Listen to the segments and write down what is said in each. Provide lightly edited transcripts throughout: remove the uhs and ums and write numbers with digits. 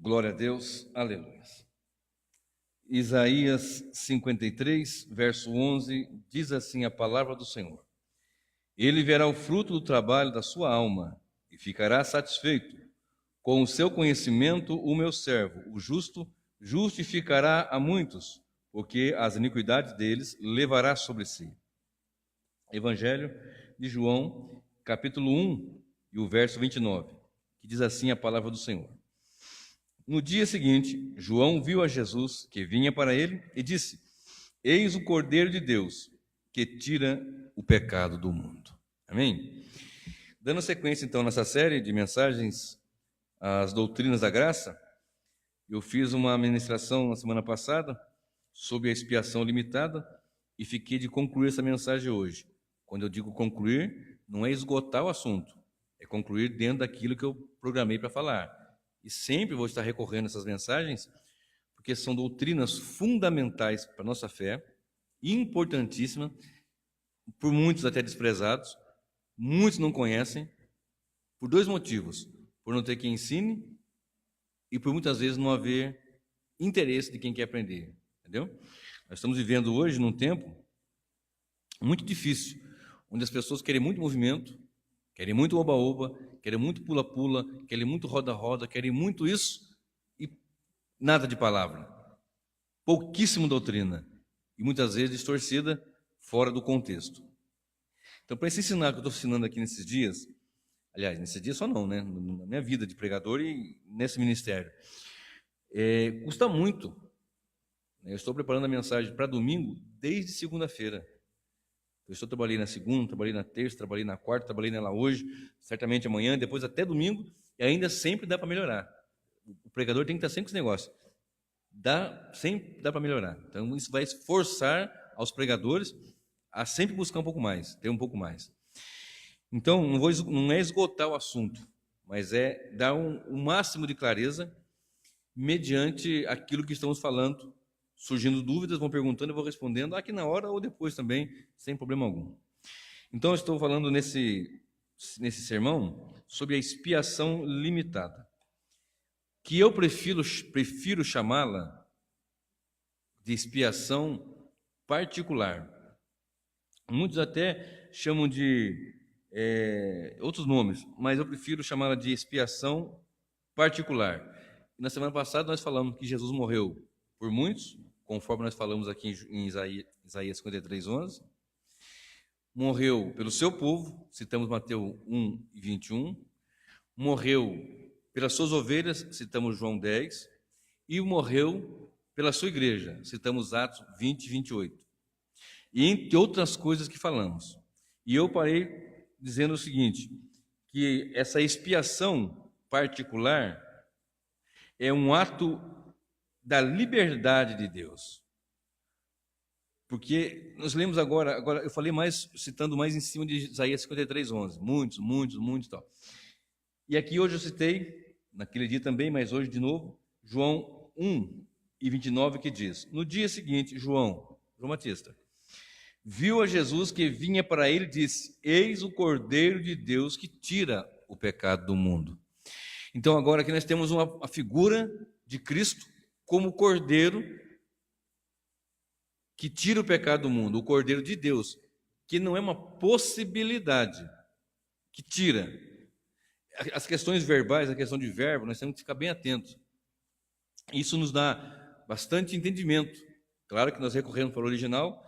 Glória a Deus, aleluia. Isaías 53, verso 11, diz assim a palavra do Senhor: Ele verá o fruto do trabalho da sua alma e ficará satisfeito. Com o seu conhecimento, o meu servo, o justo, justificará a muitos, porque as iniquidades deles levará sobre si. Evangelho de João, capítulo 1, e o verso 29, que diz assim a palavra do Senhor. No dia seguinte, João viu a Jesus que vinha para ele e disse: Eis o Cordeiro de Deus, que tira o pecado do mundo. Amém? Dando sequência, então, nessa série de mensagens às doutrinas da graça, eu fiz uma ministração na semana passada sobre a expiação limitada e fiquei de concluir essa mensagem hoje. Quando eu digo concluir, não é esgotar o assunto, é concluir dentro daquilo que eu programei para falar. E sempre vou estar recorrendo a essas mensagens, porque são doutrinas fundamentais para a nossa fé, importantíssimas, por muitos até desprezados, muitos não conhecem, por dois motivos: por não ter quem ensine e por muitas vezes não haver interesse de quem quer aprender, entendeu? Nós estamos vivendo hoje num tempo muito difícil, onde as pessoas querem muito movimento, querem muito oba-oba, querem muito pula-pula, querem muito roda-roda, querem muito isso e nada de palavra. Pouquíssima doutrina e muitas vezes distorcida, fora do contexto. Então, para esse ensinar que eu estou ensinando aqui nesses dias, aliás, nesses dias só não, né? Na minha vida de pregador e nesse ministério, custa muito. Eu estou preparando a mensagem para domingo desde segunda-feira. Eu trabalhei na segunda, trabalhei na terça, trabalhei na quarta, trabalhei nela hoje, certamente amanhã, depois até domingo, e ainda sempre dá para melhorar. O pregador tem que estar sempre com esse negócio. Sempre dá para melhorar. Então, isso vai forçar aos pregadores a sempre buscar um pouco mais, ter um pouco mais. Então, não é esgotar o assunto, mas é dar um máximo de clareza mediante aquilo que estamos falando. Surgindo dúvidas, vão perguntando, eu vou respondendo aqui na hora ou depois também, sem problema algum. Então, eu estou falando nesse sermão sobre a expiação limitada, que eu prefiro chamá-la de expiação particular. Muitos até chamam de outros nomes, mas eu prefiro chamá-la de expiação particular. Na semana passada nós falamos que Jesus morreu por muitos, conforme nós falamos aqui em Isaías 53, 11. Morreu pelo seu povo, citamos Mateus 1 e 21. Morreu pelas suas ovelhas, citamos João 10. E morreu pela sua igreja, citamos Atos 20 e 28. E entre outras coisas que falamos. E eu parei dizendo o seguinte, que essa expiação particular é um ato da liberdade de Deus. Porque nós lemos agora eu falei citando mais em cima de Isaías 53, 11. Muitos tal. E aqui hoje eu citei, naquele dia também, mas hoje de novo, João 1 e 29, que diz: No dia seguinte, João Batista viu a Jesus que vinha para ele e disse: Eis o Cordeiro de Deus que tira o pecado do mundo. Então agora aqui nós temos uma figura de Cristo como Cordeiro que tira o pecado do mundo, o Cordeiro de Deus, que não é uma possibilidade, que tira. As questões verbais, a questão de verbo, nós temos que ficar bem atentos. Isso nos dá bastante entendimento. Claro que nós recorremos para o original,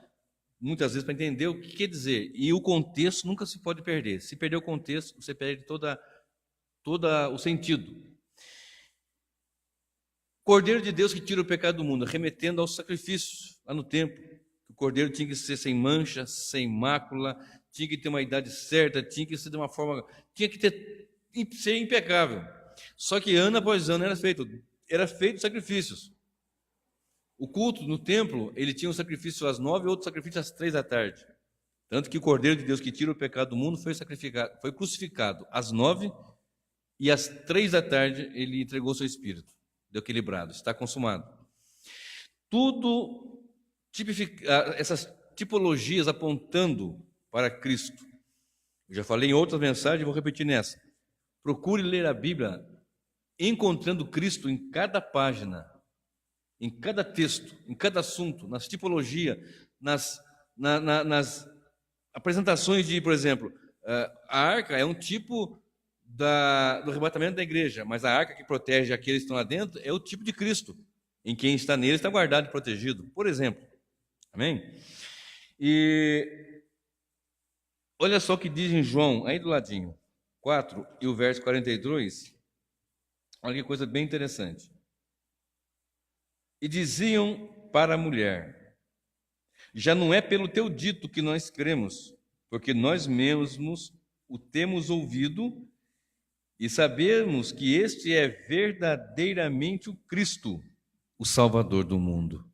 muitas vezes para entender o que quer dizer. E o contexto nunca se pode perder. Se perder o contexto, você perde todo o sentido. Cordeiro de Deus que tira o pecado do mundo, remetendo aos sacrifícios lá no templo. O cordeiro tinha que ser sem mancha, sem mácula, tinha que ter uma idade certa, tinha que ser de uma forma, tinha que ser impecável. Só que ano após ano era feito sacrifícios. O culto no templo, ele tinha um sacrifício às 9 e outro sacrifício às 3 da tarde. Tanto que o Cordeiro de Deus que tira o pecado do mundo foi crucificado às 9 e às 3 da tarde ele entregou seu espírito. Deu equilibrado, está consumado. Tudo essas tipologias apontando para Cristo. Eu já falei em outras mensagens, vou repetir nessa. Procure ler a Bíblia encontrando Cristo em cada página, em cada texto, em cada assunto, nas tipologias, nas apresentações de, por exemplo, a arca é um tipo do arrebatamento da igreja, mas a arca que protege aqueles que estão lá dentro é o tipo de Cristo. Em quem está nele está guardado e protegido, por exemplo. Amém? E olha só o que diz em João, aí do ladinho, 4 e o verso 42. Olha que coisa bem interessante. E diziam para a mulher: já não é pelo teu dito que nós cremos, porque nós mesmos o temos ouvido e sabemos que este é verdadeiramente o Cristo, o Salvador do mundo.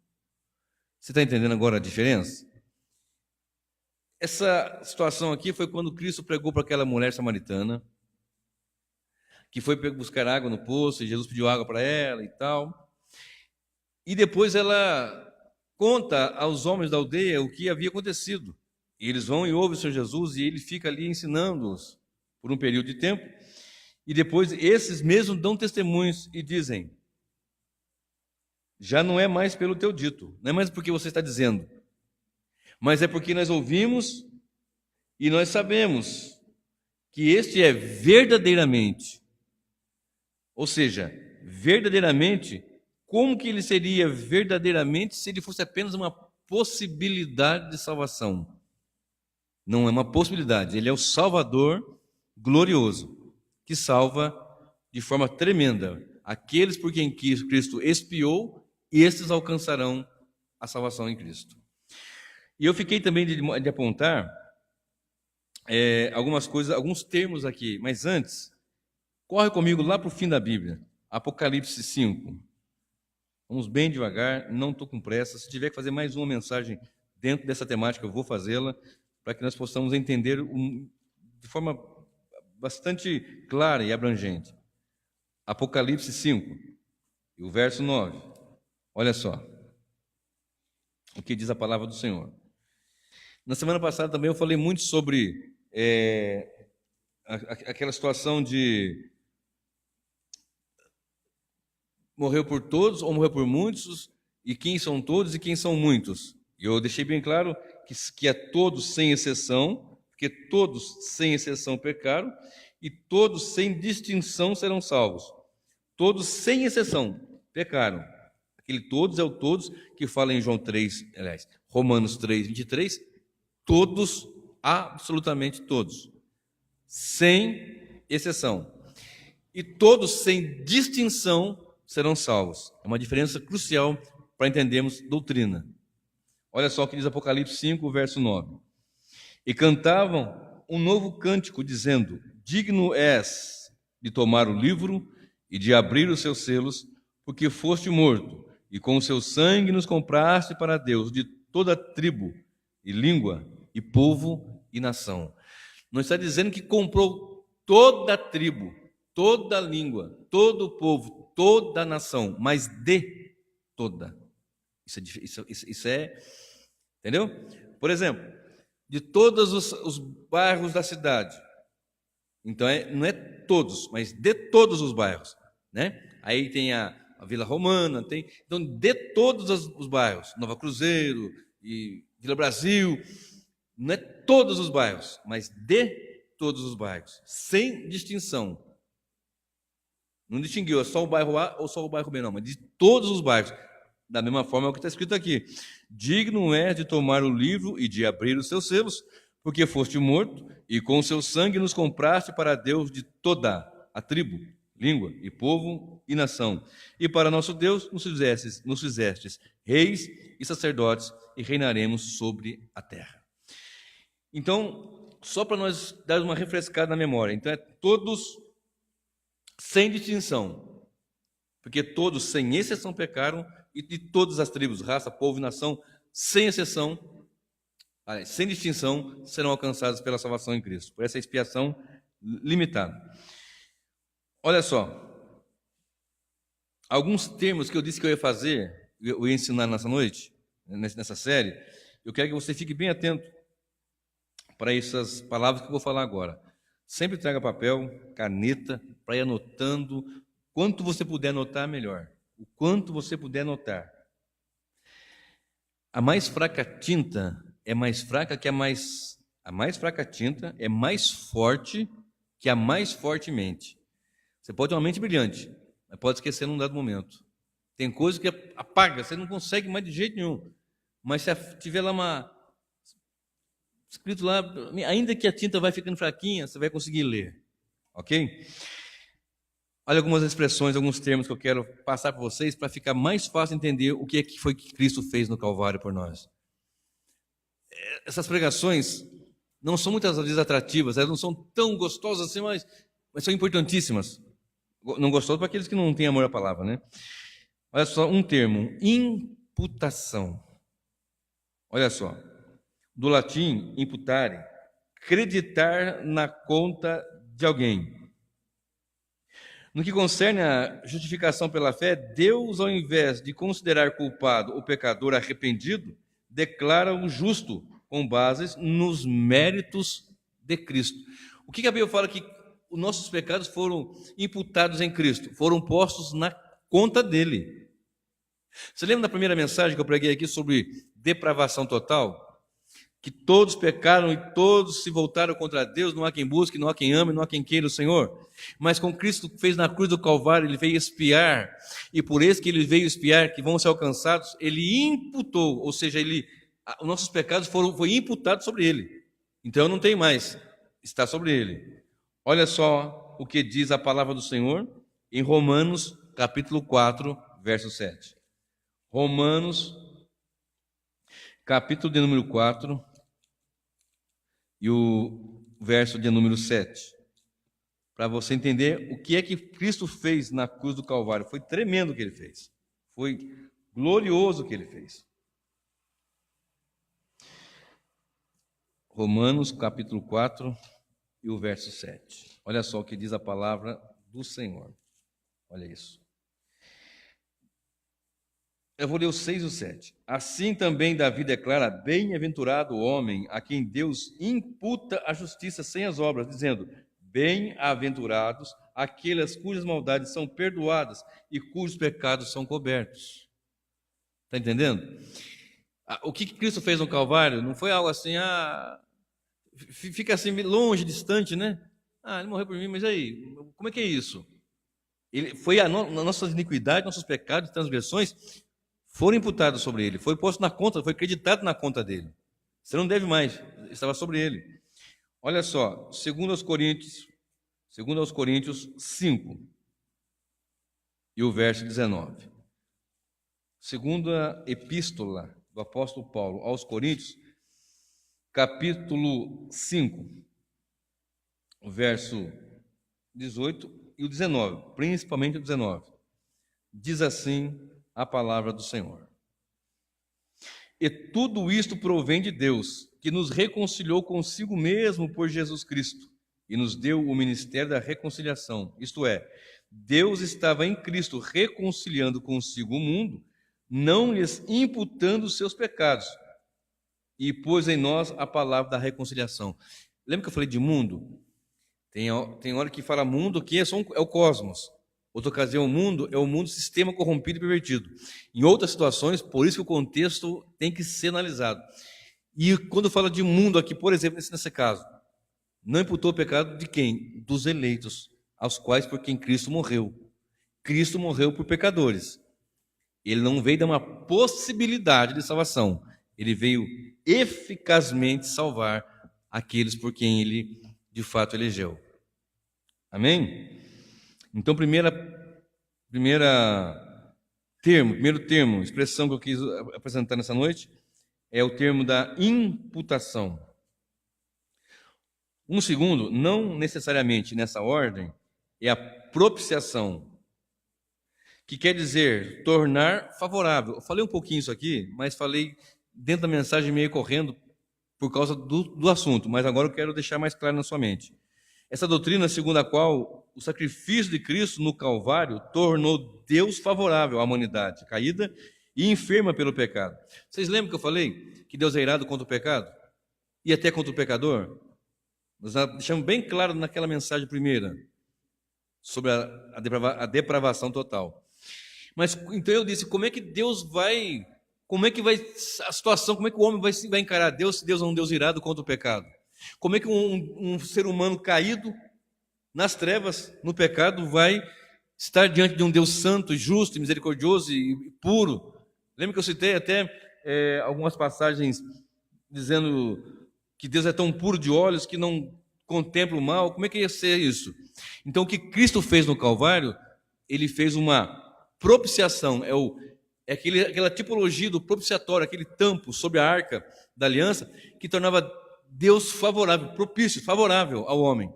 Você está entendendo agora a diferença? Essa situação aqui foi quando Cristo pregou para aquela mulher samaritana, que foi buscar água no poço, e Jesus pediu água para ela e tal. E depois ela conta aos homens da aldeia o que havia acontecido. E eles vão e ouvem o Senhor Jesus, e ele fica ali ensinando-os por um período de tempo. E depois esses mesmos dão testemunhos e dizem: já não é mais pelo teu dito, não é mais porque você está dizendo, mas é porque nós ouvimos e nós sabemos que este é verdadeiramente, ou seja, verdadeiramente, como que ele seria verdadeiramente se ele fosse apenas uma possibilidade de salvação? Não é uma possibilidade, ele é o Salvador glorioso, que salva de forma tremenda aqueles por quem Cristo expiou, e estes alcançarão a salvação em Cristo. E eu fiquei também de apontar algumas coisas, alguns termos aqui, mas antes, corre comigo lá para o fim da Bíblia, Apocalipse 5. Vamos bem devagar, não estou com pressa. Se tiver que fazer mais uma mensagem dentro dessa temática, eu vou fazê-la, para que nós possamos entender de forma bastante clara e abrangente. Apocalipse 5, e o verso 9. Olha só o que diz a palavra do Senhor. Na semana passada também eu falei muito sobre aquela situação de morreu por todos ou morreu por muitos, e quem são todos e quem são muitos. E eu deixei bem claro que é todos sem exceção, porque todos sem exceção pecaram, e todos sem distinção serão salvos. Todos sem exceção pecaram. Aquele todos é o todos que fala em João 3, aliás, Romanos 3, 23, todos, absolutamente todos, sem exceção. E todos sem distinção serão salvos. É uma diferença crucial para entendermos doutrina. Olha só o que diz Apocalipse 5, verso 9. E cantavam um novo cântico, dizendo: digno és de tomar o livro e de abrir os seus selos, porque foste morto, e com o seu sangue nos compraste para Deus de toda tribo, e língua, e povo, e nação. Não está dizendo que comprou toda a tribo, toda a língua, todo o povo, toda a nação, mas de toda. Isso é, entendeu? Por exemplo, de todos os bairros da cidade. Então, não é todos, mas de todos os bairros, né? Aí tem a Vila Romana, então de todos os bairros, Nova Cruzeiro e Vila Brasil, não é todos os bairros, mas de todos os bairros, sem distinção. Não distinguiu, é só o bairro A ou só o bairro B, não, mas de todos os bairros. Da mesma forma é o que está escrito aqui: digno é de tomar o livro e de abrir os seus selos, porque foste morto, e com o seu sangue nos compraste para Deus de toda a tribo, língua e povo e nação. E para nosso Deus nos fizestes reis e sacerdotes, e reinaremos sobre a terra. Então, só para nós darmos uma refrescada na memória, então é todos sem distinção, porque todos sem exceção pecaram, e de todas as tribos, raça, povo e nação, sem exceção, sem distinção, serão alcançados pela salvação em Cristo, por essa expiação limitada. Olha só, alguns termos que eu disse que eu ia fazer, eu ia ensinar nessa noite, nessa série, eu quero que você fique bem atento para essas palavras que eu vou falar agora. Sempre traga papel, caneta, para ir anotando quanto você puder anotar, melhor. O quanto você puder anotar. A mais fraca tinta é mais fraca que a mais fraca tinta é mais forte que a mais forte mente. Você pode ter uma mente brilhante, mas pode esquecer num dado momento. Tem coisa que apaga, você não consegue mais de jeito nenhum. Mas se tiver lá escrito lá, ainda que a tinta vai ficando fraquinha, você vai conseguir ler. Ok? Olha algumas expressões, alguns termos que eu quero passar para vocês para ficar mais fácil entender o que foi que Cristo fez no Calvário por nós. Essas pregações não são muitas vezes atrativas, elas não são tão gostosas assim, mas são importantíssimas. Não gostosas para aqueles que não têm amor à palavra, né? Olha só um termo, imputação. Olha só, do latim imputare, acreditar na conta de alguém. No que concerne à justificação pela fé, Deus, ao invés de considerar culpado o pecador arrependido, declara-o justo, com bases nos méritos de Cristo. O que a Bíblia fala? Que os nossos pecados foram imputados em Cristo, foram postos na conta dele. Você lembra da primeira mensagem que eu preguei aqui sobre depravação total? Que todos pecaram e todos se voltaram contra Deus, não há quem busque, não há quem ame, não há quem queira o Senhor. Mas com Cristo fez na cruz do Calvário, ele veio expiar, e por isso que ele veio expiar, que vão ser alcançados, ele imputou, ou seja, os nossos pecados foi imputado sobre ele. Então não tem mais, está sobre ele. Olha só o que diz a palavra do Senhor em Romanos, capítulo 4, verso 7. Romanos, capítulo de número 4, e o verso de número 7. Para você entender o que é que Cristo fez na cruz do Calvário. Foi tremendo o que ele fez. Foi glorioso o que ele fez. Romanos, capítulo 4, e o verso 7. Olha só o que diz a palavra do Senhor. Olha isso. Eu vou ler o 6 e o 7. Assim também Davi declara: bem-aventurado o homem a quem Deus imputa a justiça sem as obras, dizendo: bem-aventurados aqueles cujas maldades são perdoadas e cujos pecados são cobertos. Está entendendo? O que Cristo fez no Calvário não foi algo assim, fica assim longe, distante, né? Ele morreu por mim, mas aí, como é que é isso? Ele foi nossas iniquidades, nossos pecados, transgressões foram imputados sobre ele, foi posto na conta, foi acreditado na conta dele. Você não deve mais, estava sobre ele. Olha só, segundo aos Coríntios 5, e o verso 19. Segunda epístola do apóstolo Paulo aos Coríntios, capítulo 5, o verso 18 e o 19, principalmente o 19. Diz assim a palavra do Senhor: e tudo isto provém de Deus, que nos reconciliou consigo mesmo por Jesus Cristo, e nos deu o ministério da reconciliação. Isto é, Deus estava em Cristo reconciliando consigo o mundo, não lhes imputando os seus pecados, e pôs em nós a palavra da reconciliação. Lembra que eu falei de mundo? Tem hora que fala mundo, que é o cosmos. Outra ocasião, o mundo é o mundo sistema corrompido e pervertido. Em outras situações, por isso que o contexto tem que ser analisado. E quando fala de mundo aqui, por exemplo, nesse caso, não imputou o pecado de quem? Dos eleitos, aos quais por quem Cristo morreu. Cristo morreu por pecadores. Ele não veio dar uma possibilidade de salvação. Ele veio eficazmente salvar aqueles por quem ele de fato elegeu. Amém? Então, primeiro termo, expressão que eu quis apresentar nessa noite é o termo da imputação. Um segundo, não necessariamente nessa ordem, é a propiciação, que quer dizer tornar favorável. Eu falei um pouquinho isso aqui, mas falei dentro da mensagem meio correndo por causa do assunto, mas agora eu quero deixar mais claro na sua mente. Essa doutrina segundo a qual o sacrifício de Cristo no Calvário tornou Deus favorável à humanidade caída e enferma pelo pecado. Vocês lembram que eu falei que Deus é irado contra o pecado? E até contra o pecador? Nós deixamos bem claro naquela mensagem primeira sobre a depravação total. Mas então eu disse, como é que Deus vai, como é que vai a situação, como é que o homem vai encarar Deus se Deus é um Deus irado contra o pecado? Como é que um ser humano caído nas trevas, no pecado, vai estar diante de um Deus santo, justo, misericordioso e puro? Lembra que eu citei até algumas passagens dizendo que Deus é tão puro de olhos que não contempla o mal? Como é que ia ser isso? Então, o que Cristo fez no Calvário, ele fez uma propiciação, aquela tipologia do propiciatório, aquele tampo sobre a arca da aliança, que tornava Deus favorável, propício, favorável ao homem.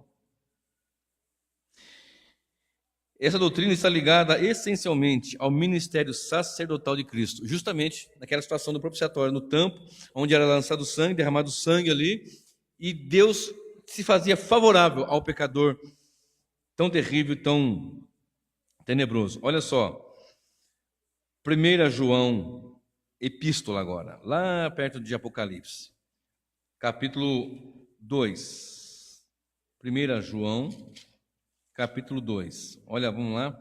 Essa doutrina está ligada essencialmente ao ministério sacerdotal de Cristo, justamente naquela situação do propiciatório, no tampo, onde era lançado sangue, derramado sangue ali, e Deus se fazia favorável ao pecador tão terrível, tão tenebroso. Olha só, 1 João, epístola agora, lá perto de Apocalipse, capítulo 2. 1 João, capítulo 2. Olha, vamos lá,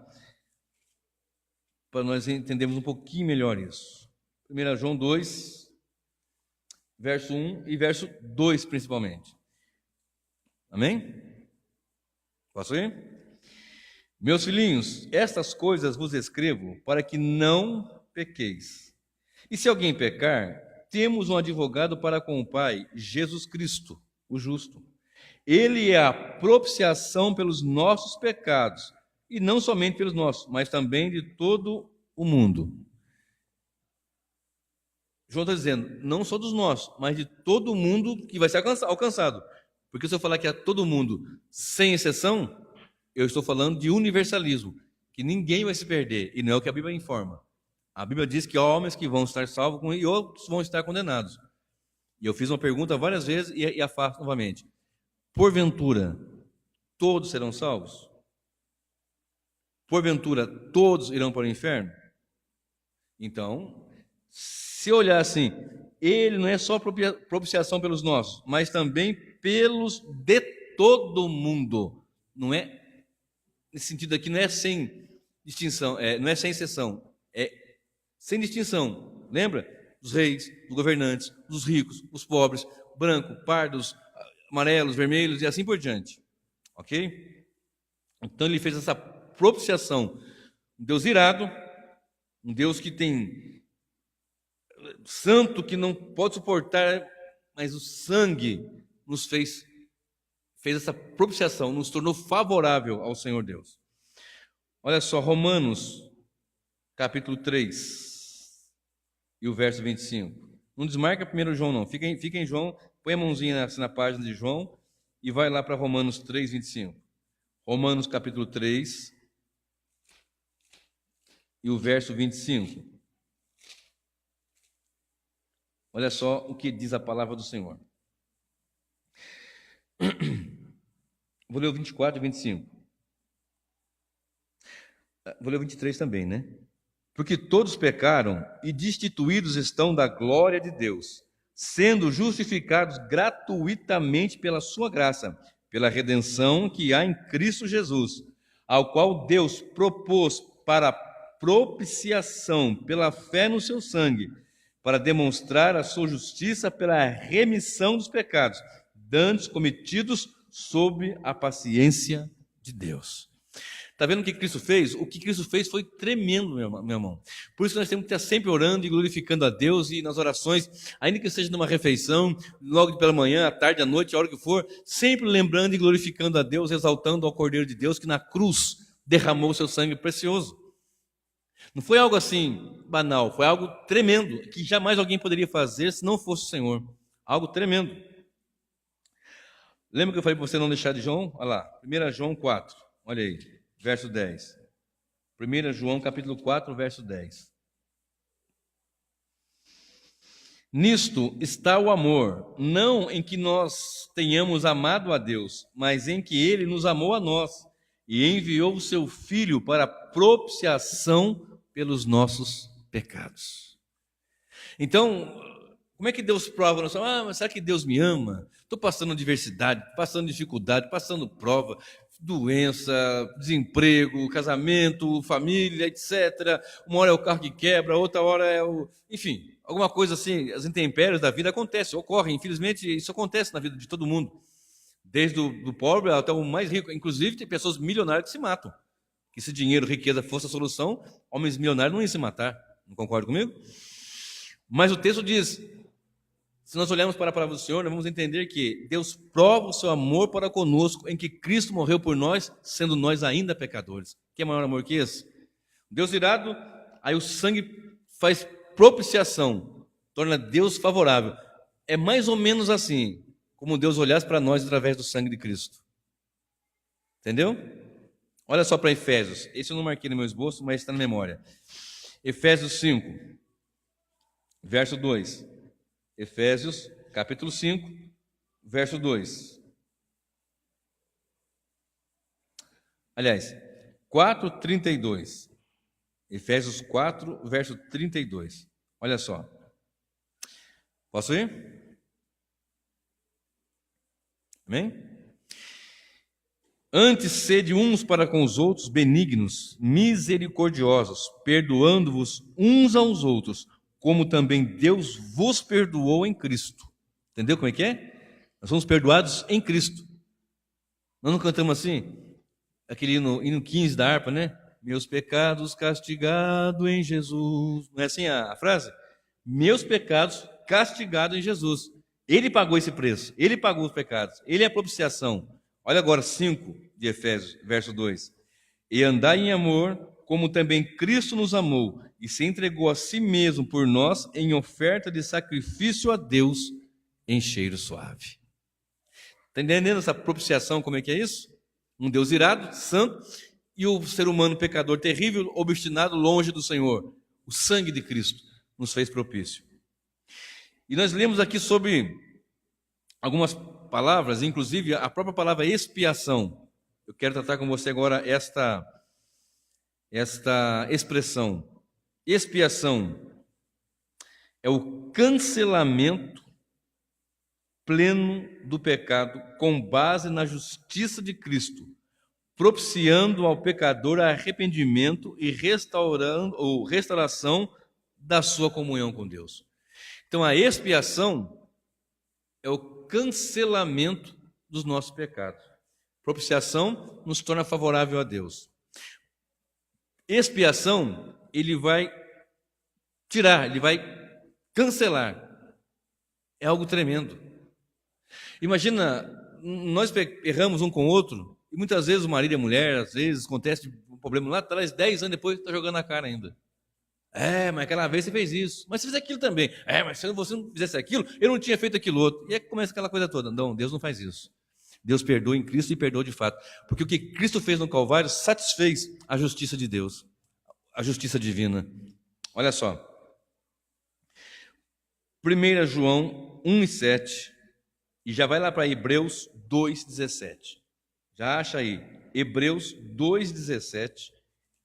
para nós entendermos um pouquinho melhor isso. 1 João 2, verso 1 e verso 2 principalmente. Amém? Posso ir? Meus filhinhos, estas coisas vos escrevo para que não pequeis. E se alguém pecar, temos um advogado para com o Pai, Jesus Cristo, o justo. Ele é a propiciação pelos nossos pecados, e não somente pelos nossos, mas também de todo o mundo. João está dizendo, não só dos nossos, mas de todo o mundo que vai ser alcançado. Porque se eu falar que é todo mundo, sem exceção, eu estou falando de universalismo, que ninguém vai se perder, e não é o que a Bíblia informa. A Bíblia diz que há homens que vão estar salvos e outros vão estar condenados. E eu fiz uma pergunta várias vezes e a faço novamente. Porventura, todos serão salvos? Porventura, todos irão para o inferno? Então, se olhar assim, ele não é só propiciação pelos nossos, mas também pelos de todo mundo. Não é, nesse sentido aqui, não é sem distinção, não é sem exceção, é sem distinção. Lembra? Dos reis, dos governantes, dos ricos, dos pobres, brancos, pardos, amarelos, vermelhos e assim por diante. Ok? Então ele fez essa propiciação. Um Deus irado, um Deus que tem santo, que não pode suportar, mas o sangue nos fez essa propiciação, nos tornou favorável ao Senhor Deus. Olha só, Romanos, capítulo 3, e o verso 25. Não desmarca 1 João não, fica em João, põe a mãozinha na página de João e vai lá para Romanos 3, 25. Romanos capítulo 3 e o verso 25. Olha só o que diz a palavra do Senhor. Vou ler o 24 e 25. Vou ler o 23 também, né? Porque todos pecaram e destituídos estão da glória de Deus, sendo justificados gratuitamente pela sua graça, pela redenção que há em Cristo Jesus, ao qual Deus propôs para propiciação pela fé no seu sangue, para demonstrar a sua justiça pela remissão dos pecados, dantes cometidos sob a paciência de Deus. Está vendo o que Cristo fez? O que Cristo fez foi tremendo, meu irmão. Por isso nós temos que estar sempre orando e glorificando a Deus, e nas orações, ainda que seja numa refeição, logo pela manhã, à tarde, à noite, a hora que for, sempre lembrando e glorificando a Deus, exaltando ao Cordeiro de Deus, que na cruz derramou o seu sangue precioso. Não foi algo assim banal, foi algo tremendo, que jamais alguém poderia fazer se não fosse o Senhor. Algo tremendo. Lembra que eu falei para você não deixar de João? Olha lá, 1 João 4, olha aí, verso 10. 1 João capítulo 4, verso 10. Nisto está o amor, não em que nós tenhamos amado a Deus, mas em que Ele nos amou a nós e enviou o seu Filho para propiciação pelos nossos pecados. Então, como é que Deus prova? Mas será que Deus me ama? Estou passando adversidade, passando dificuldade, passando prova, doença, desemprego, casamento, família, etc. Uma hora é o carro que quebra, outra hora é o... Enfim, alguma coisa assim, as intempéries da vida acontecem, ocorrem. Infelizmente, isso acontece na vida de todo mundo. Desde o pobre até o mais rico. Inclusive, tem pessoas milionárias que se matam. Que se dinheiro, riqueza fosse a solução, homens milionários não iam se matar. Não concorda comigo? Mas o texto diz... Se nós olharmos para a palavra do Senhor, nós vamos entender que Deus prova o seu amor para conosco em que Cristo morreu por nós, sendo nós ainda pecadores. Que maior amor que esse? Deus irado, aí o sangue faz propiciação, torna Deus favorável. É mais ou menos assim, como Deus olhasse para nós através do sangue de Cristo. Entendeu? Olha só para Efésios. Esse eu não marquei no meu esboço, mas está na memória. Efésios 5, verso 2. Efésios, capítulo 5, verso 2. Aliás, 4:32. Efésios 4, verso 32. Olha só. Posso ir? Amém? Antes sede uns para com os outros benignos, misericordiosos, perdoando-vos uns aos outros, como também Deus vos perdoou em Cristo. Entendeu como é que é? Nós somos perdoados em Cristo. Nós não cantamos assim? Aquele hino 15 da harpa, né? Meus pecados castigados em Jesus. Não é assim a frase? Meus pecados castigados em Jesus. Ele pagou esse preço. Ele pagou os pecados. Ele é a propiciação. Olha agora 5 de Efésios, verso 2. E andai em amor, como também Cristo nos amou, e se entregou a si mesmo por nós em oferta de sacrifício a Deus em cheiro suave. Está entendendo essa propiciação, como é que é isso? Um Deus irado, santo, e o ser humano pecador terrível, obstinado, longe do Senhor. O sangue de Cristo nos fez propício. E nós lemos aqui sobre algumas palavras, inclusive a própria palavra expiação. Eu quero tratar com você agora esta expressão. Expiação é o cancelamento pleno do pecado com base na justiça de Cristo, propiciando ao pecador arrependimento e restauração da sua comunhão com Deus. Então a expiação é o cancelamento dos nossos pecados. Propiciação nos torna favorável a Deus. Expiação, ele vai tirar, ele vai cancelar. É algo tremendo. Imagina, nós erramos um com o outro, e muitas vezes o marido e a mulher, às vezes, acontece um problema lá atrás, 10 anos depois, está jogando na cara ainda. Mas aquela vez você fez isso. Mas você fez aquilo também. Mas se você não fizesse aquilo, eu não tinha feito aquilo outro. E aí começa aquela coisa toda. Não, Deus não faz isso. Deus perdoa em Cristo e perdoa de fato. Porque o que Cristo fez no Calvário satisfez a justiça de Deus. A justiça divina. Olha só. 1 João 1:7. E já vai lá para Hebreus 2:17. Já acha aí. Hebreus 2:17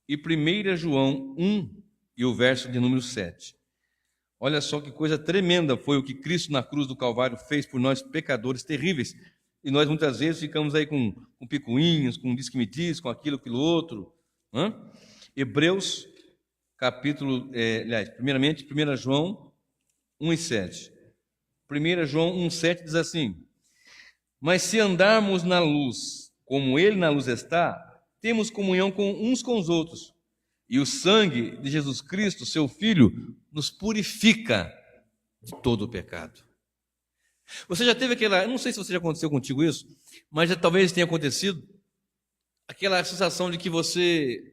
e 1 João 1 e o verso de número 7. Olha só que coisa tremenda foi o que Cristo na cruz do Calvário fez por nós pecadores terríveis. E nós muitas vezes ficamos aí com picuinhos, com diz que me diz, com aquilo outro. Hebreus, capítulo, primeiramente, 1 João 1:7. 1 João 1:7 diz assim: mas se andarmos na luz, como Ele na luz está, temos comunhão uns com os outros. E o sangue de Jesus Cristo, seu Filho, nos purifica de todo o pecado. Você já teve aquela, eu não sei se já aconteceu contigo isso, mas talvez tenha acontecido, aquela sensação de que você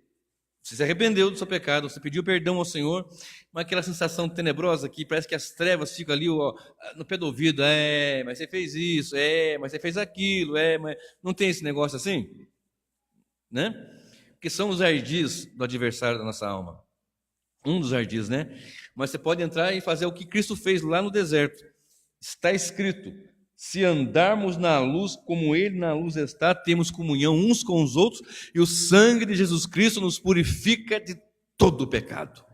se arrependeu do seu pecado, você pediu perdão ao Senhor, mas aquela sensação tenebrosa que parece que as trevas ficam ali no pé do ouvido, mas você fez isso, mas você fez aquilo, mas não tem esse negócio assim? Né? Porque são os ardis do adversário da nossa alma. Um dos ardis, né? Mas você pode entrar e fazer o que Cristo fez lá no deserto. Está escrito: se andarmos na luz como Ele na luz está, temos comunhão uns com os outros, e o sangue de Jesus Cristo nos purifica de todo o pecado.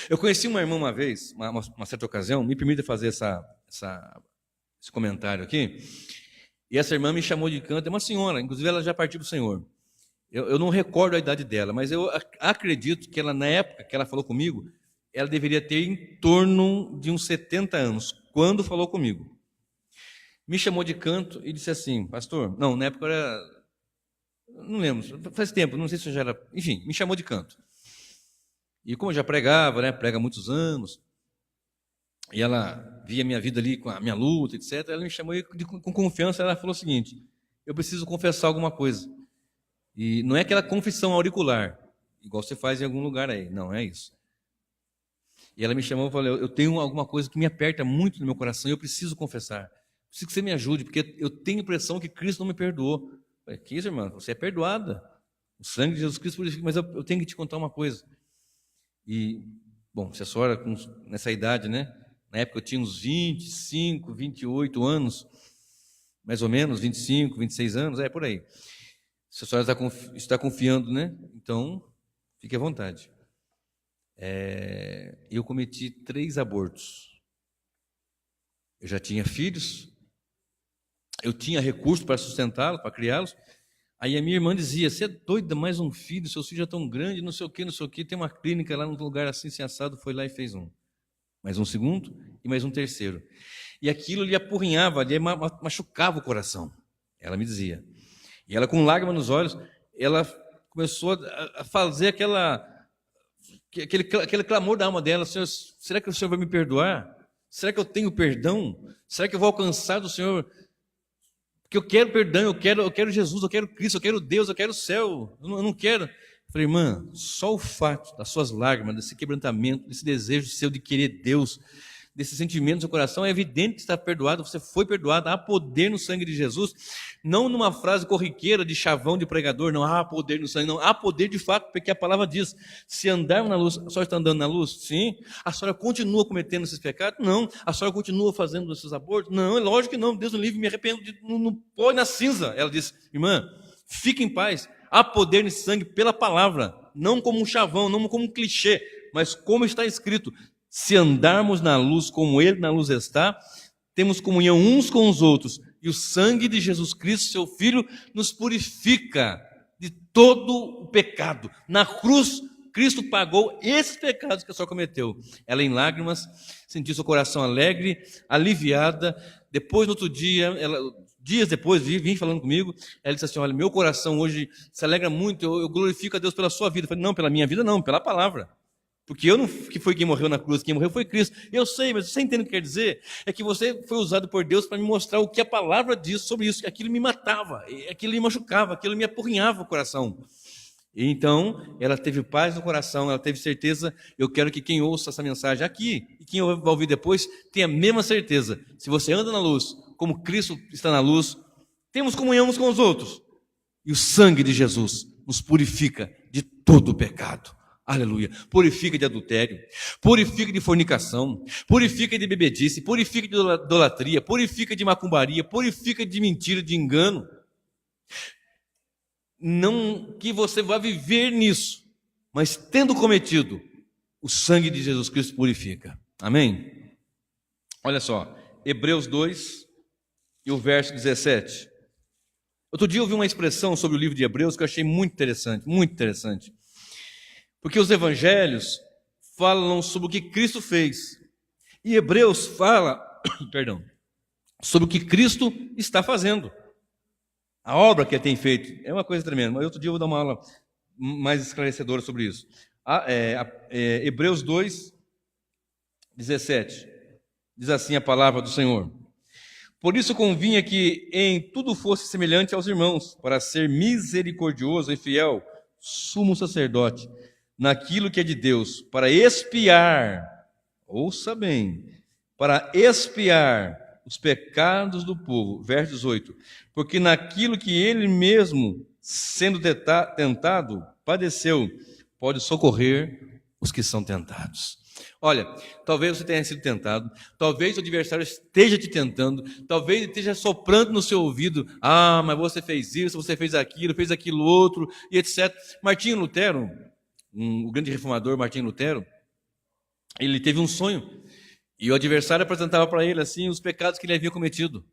Eu conheci uma irmã uma vez, uma certa ocasião, me permita fazer esse comentário aqui. E essa irmã me chamou de canto, é uma senhora, inclusive ela já partiu para o Senhor. Eu não recordo a idade dela, mas eu acredito que ela, na época que ela falou comigo, ela deveria ter em torno de uns 70 anos, quando falou comigo. Me chamou de canto e disse assim, pastor, não, na época eu era, não lembro, faz tempo, não sei se eu já era, enfim, me chamou de canto. E como eu já pregava, né, prega há muitos anos, e ela via minha vida ali com a minha luta, etc., ela me chamou com confiança, ela falou o seguinte, eu preciso confessar alguma coisa. E não é aquela confissão auricular, igual você faz em algum lugar aí, não é isso. E ela me chamou e falou, eu tenho alguma coisa que me aperta muito no meu coração, eu preciso confessar. Preciso que você me ajude, porque eu tenho a impressão que Cristo não me perdoou. Eu falei, que isso, irmã? Você é perdoada. O sangue de Jesus Cristo purifica, mas eu tenho que te contar uma coisa. E, bom, se a senhora, nessa idade, né? Na época eu tinha uns 25, 28 anos, mais ou menos, 25, 26 anos, por aí. Se a senhora está confiando, né? Então, fique à vontade. Eu cometi 3 abortos. Eu já tinha filhos, eu tinha recursos para sustentá-los, para criá-los. Aí a minha irmã dizia, você é doida, mais um filho, seus filhos já estão grandes, não sei o que, tem uma clínica lá num lugar assim, assim, assado, foi lá e fez um. Mais um segundo e mais um terceiro. E aquilo lhe apurrinhava, lhe machucava o coração, ela me dizia. E ela, com lágrimas nos olhos, ela começou a fazer aquele clamor da alma dela, Senhor, será que o Senhor vai me perdoar? Será que eu tenho perdão? Será que eu vou alcançar do Senhor? Porque eu quero perdão, eu quero Jesus, eu quero Cristo, eu quero Deus, eu quero o céu, eu não quero. Eu falei, irmã, só o fato das suas lágrimas, desse quebrantamento, desse desejo seu de querer Deus, desse sentimento no seu coração, é evidente que está perdoado, você foi perdoado, há poder no sangue de Jesus, não numa frase corriqueira de chavão de pregador, não há poder no sangue, não, há poder de fato, porque a palavra diz, se andarmos na luz, a senhora está andando na luz? Sim. A senhora continua cometendo esses pecados? Não. A senhora continua fazendo esses abortos? Não, é lógico que não, Deus me livre, me arrependo, não põe na cinza. Ela disse, irmã, fique em paz, há poder nesse sangue pela palavra, não como um chavão, não como um clichê, mas como está escrito, se andarmos na luz como Ele na luz está, temos comunhão uns com os outros, e o sangue de Jesus Cristo, seu Filho, nos purifica de todo o pecado. Na cruz, Cristo pagou esses pecados que a senhora cometeu. Ela, em lágrimas, sentiu seu coração alegre, aliviada. Depois, no outro dia, dias depois, vim falando comigo, ela disse assim, olha, meu coração hoje se alegra muito, eu glorifico a Deus pela sua vida. Eu falei, não, pela minha vida não, pela palavra. Porque eu não que foi quem morreu na cruz, quem morreu foi Cristo. Eu sei, mas você entende o que quer dizer? É que você foi usado por Deus para me mostrar o que a palavra diz sobre isso. Aquilo me matava, aquilo me machucava, aquilo me apurrinhava o coração. E então, ela teve paz no coração, ela teve certeza. Eu quero que quem ouça essa mensagem aqui, e quem vai ouvir depois, tenha a mesma certeza. Se você anda na luz, como Cristo está na luz, temos comunhão uns com os outros. E o sangue de Jesus nos purifica de todo o pecado. Aleluia. Purifica de adultério, purifica de fornicação, purifica de bebedice, purifica de idolatria, purifica de macumbaria, purifica de mentira, de engano. Não que você vá viver nisso, mas tendo cometido, o sangue de Jesus Cristo purifica. Amém? Olha só, Hebreus 2 e o verso 17. Outro dia eu ouvi uma expressão sobre o livro de Hebreus que eu achei muito interessante, muito interessante. Porque os evangelhos falam sobre o que Cristo fez. E Hebreus fala, sobre o que Cristo está fazendo. A obra que ele tem feito. É uma coisa tremenda. Mas outro dia eu vou dar uma aula mais esclarecedora sobre isso. Hebreus 2, 17. Diz assim a palavra do Senhor. Por isso convinha que em tudo fosse semelhante aos irmãos, para ser misericordioso e fiel, sumo sacerdote, naquilo que é de Deus, para expiar, ouça bem, para expiar os pecados do povo. Verso 18. Porque naquilo que ele mesmo, sendo tentado, padeceu, pode socorrer os que são tentados. Olha, talvez você tenha sido tentado, talvez o adversário esteja te tentando, talvez ele esteja soprando no seu ouvido, mas você fez isso, você fez aquilo outro, e etc. Martinho Lutero, o grande reformador Martinho Lutero, ele teve um sonho, e o adversário apresentava para ele assim os pecados que ele havia cometido.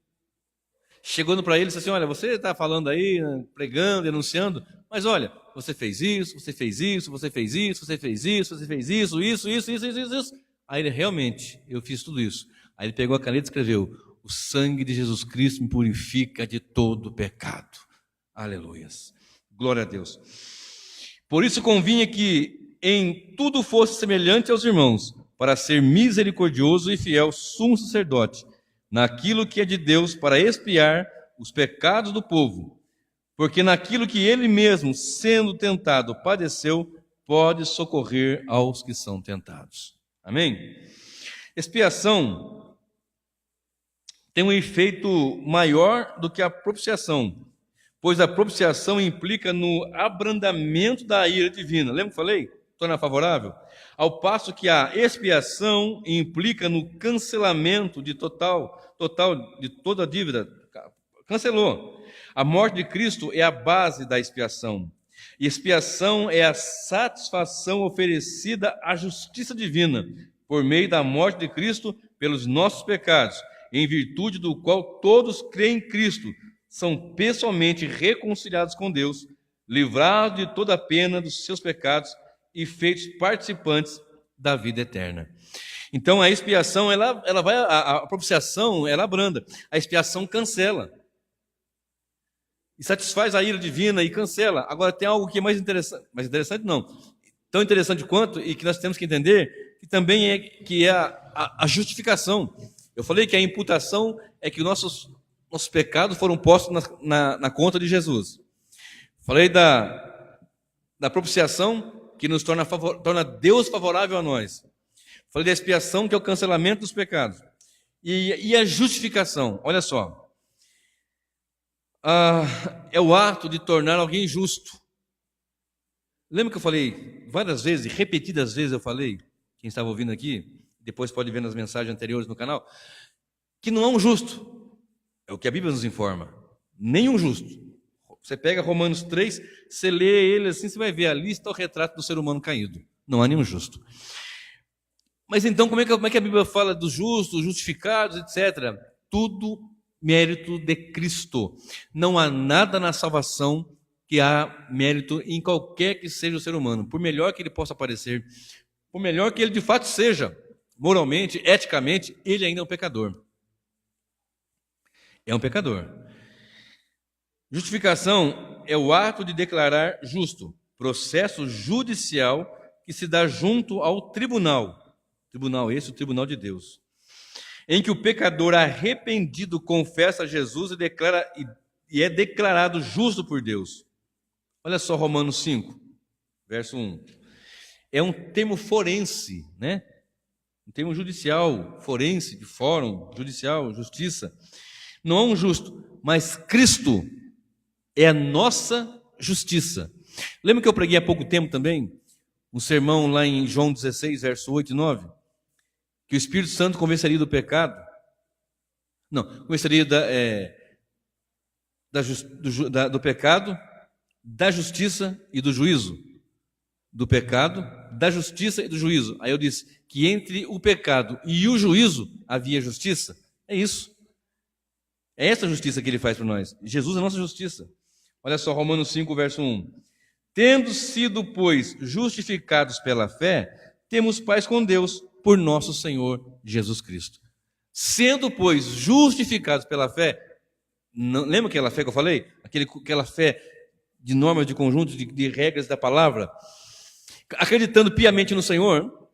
chegando para ele e disse assim: olha, você está falando aí, pregando, denunciando, mas olha, você fez isso, você fez isso, você fez isso, você fez isso, você fez isso, isso. Aí ele, realmente, eu fiz tudo isso. Aí ele pegou a caneta e escreveu: o sangue de Jesus Cristo me purifica de todo pecado. Aleluias. Glória a Deus. Por isso convinha que em tudo fosse semelhante aos irmãos, para ser misericordioso e fiel sumo sacerdote, naquilo que é de Deus, para expiar os pecados do povo. Porque naquilo que ele mesmo, sendo tentado, padeceu, pode socorrer aos que são tentados. Amém? Expiação tem um efeito maior do que a propiciação, pois a propiciação implica no abrandamento da ira divina. Lembra que eu falei? Torna favorável. Ao passo que a expiação implica no cancelamento de total de toda a dívida. Cancelou. A morte de Cristo é a base da expiação. E expiação é a satisfação oferecida à justiça divina, por meio da morte de Cristo pelos nossos pecados, em virtude do qual todos creem em Cristo, são pessoalmente reconciliados com Deus, livrados de toda a pena dos seus pecados e feitos participantes da vida eterna. Então a expiação, ela vai, a propiciação, ela abranda, a expiação cancela. E satisfaz a ira divina e cancela. Agora tem algo que é mais interessante não, tão interessante quanto, e que nós temos que entender, que também é a justificação. Eu falei que a imputação é que nossos pecados foram postos na conta de Jesus. Falei da propiciação, que nos torna Deus favorável a nós. Falei da expiação, que é o cancelamento dos pecados. E a justificação, olha só. É o ato de tornar alguém justo. Lembra que eu falei várias vezes, repetidas vezes eu falei, quem estava ouvindo aqui, depois pode ver nas mensagens anteriores no canal, que não há um justo. É o que a Bíblia nos informa. Nenhum justo. Você pega Romanos 3, você lê ele assim, você vai ver, ali está o retrato do ser humano caído. Não há nenhum justo. Mas então, como é que a Bíblia fala dos justos, justificados, etc.? Tudo mérito de Cristo. Não há nada na salvação que há mérito em qualquer que seja o ser humano, por melhor que ele possa parecer, por melhor que ele de fato seja, moralmente, eticamente, ele ainda é um pecador. É um pecador. Justificação é o ato de declarar justo, processo judicial que se dá junto ao tribunal. Tribunal esse, o tribunal de Deus, em que o pecador arrependido confessa a Jesus e é declarado justo por Deus. Olha só Romanos 5, verso 1. É um termo forense, né? Um termo judicial, forense, de fórum, judicial, justiça. Não é um justo, mas Cristo é a nossa justiça. Lembra que eu preguei há pouco tempo também? Um sermão lá em João 16, verso 8 e 9? Que o Espírito Santo convenceria do pecado. Não, convenceria do pecado, da justiça e do juízo. Do pecado, da justiça e do juízo. Aí eu disse que entre o pecado e o juízo havia justiça. É isso. É essa justiça que ele faz para nós. Jesus é a nossa justiça. Olha só, Romanos 5, verso 1. Tendo sido, pois, justificados pela fé, temos paz com Deus por nosso Senhor Jesus Cristo. Sendo, pois, justificados pela fé, lembra aquela fé que eu falei? Aquela fé de normas, de conjuntos, de regras da palavra? Acreditando piamente no Senhor,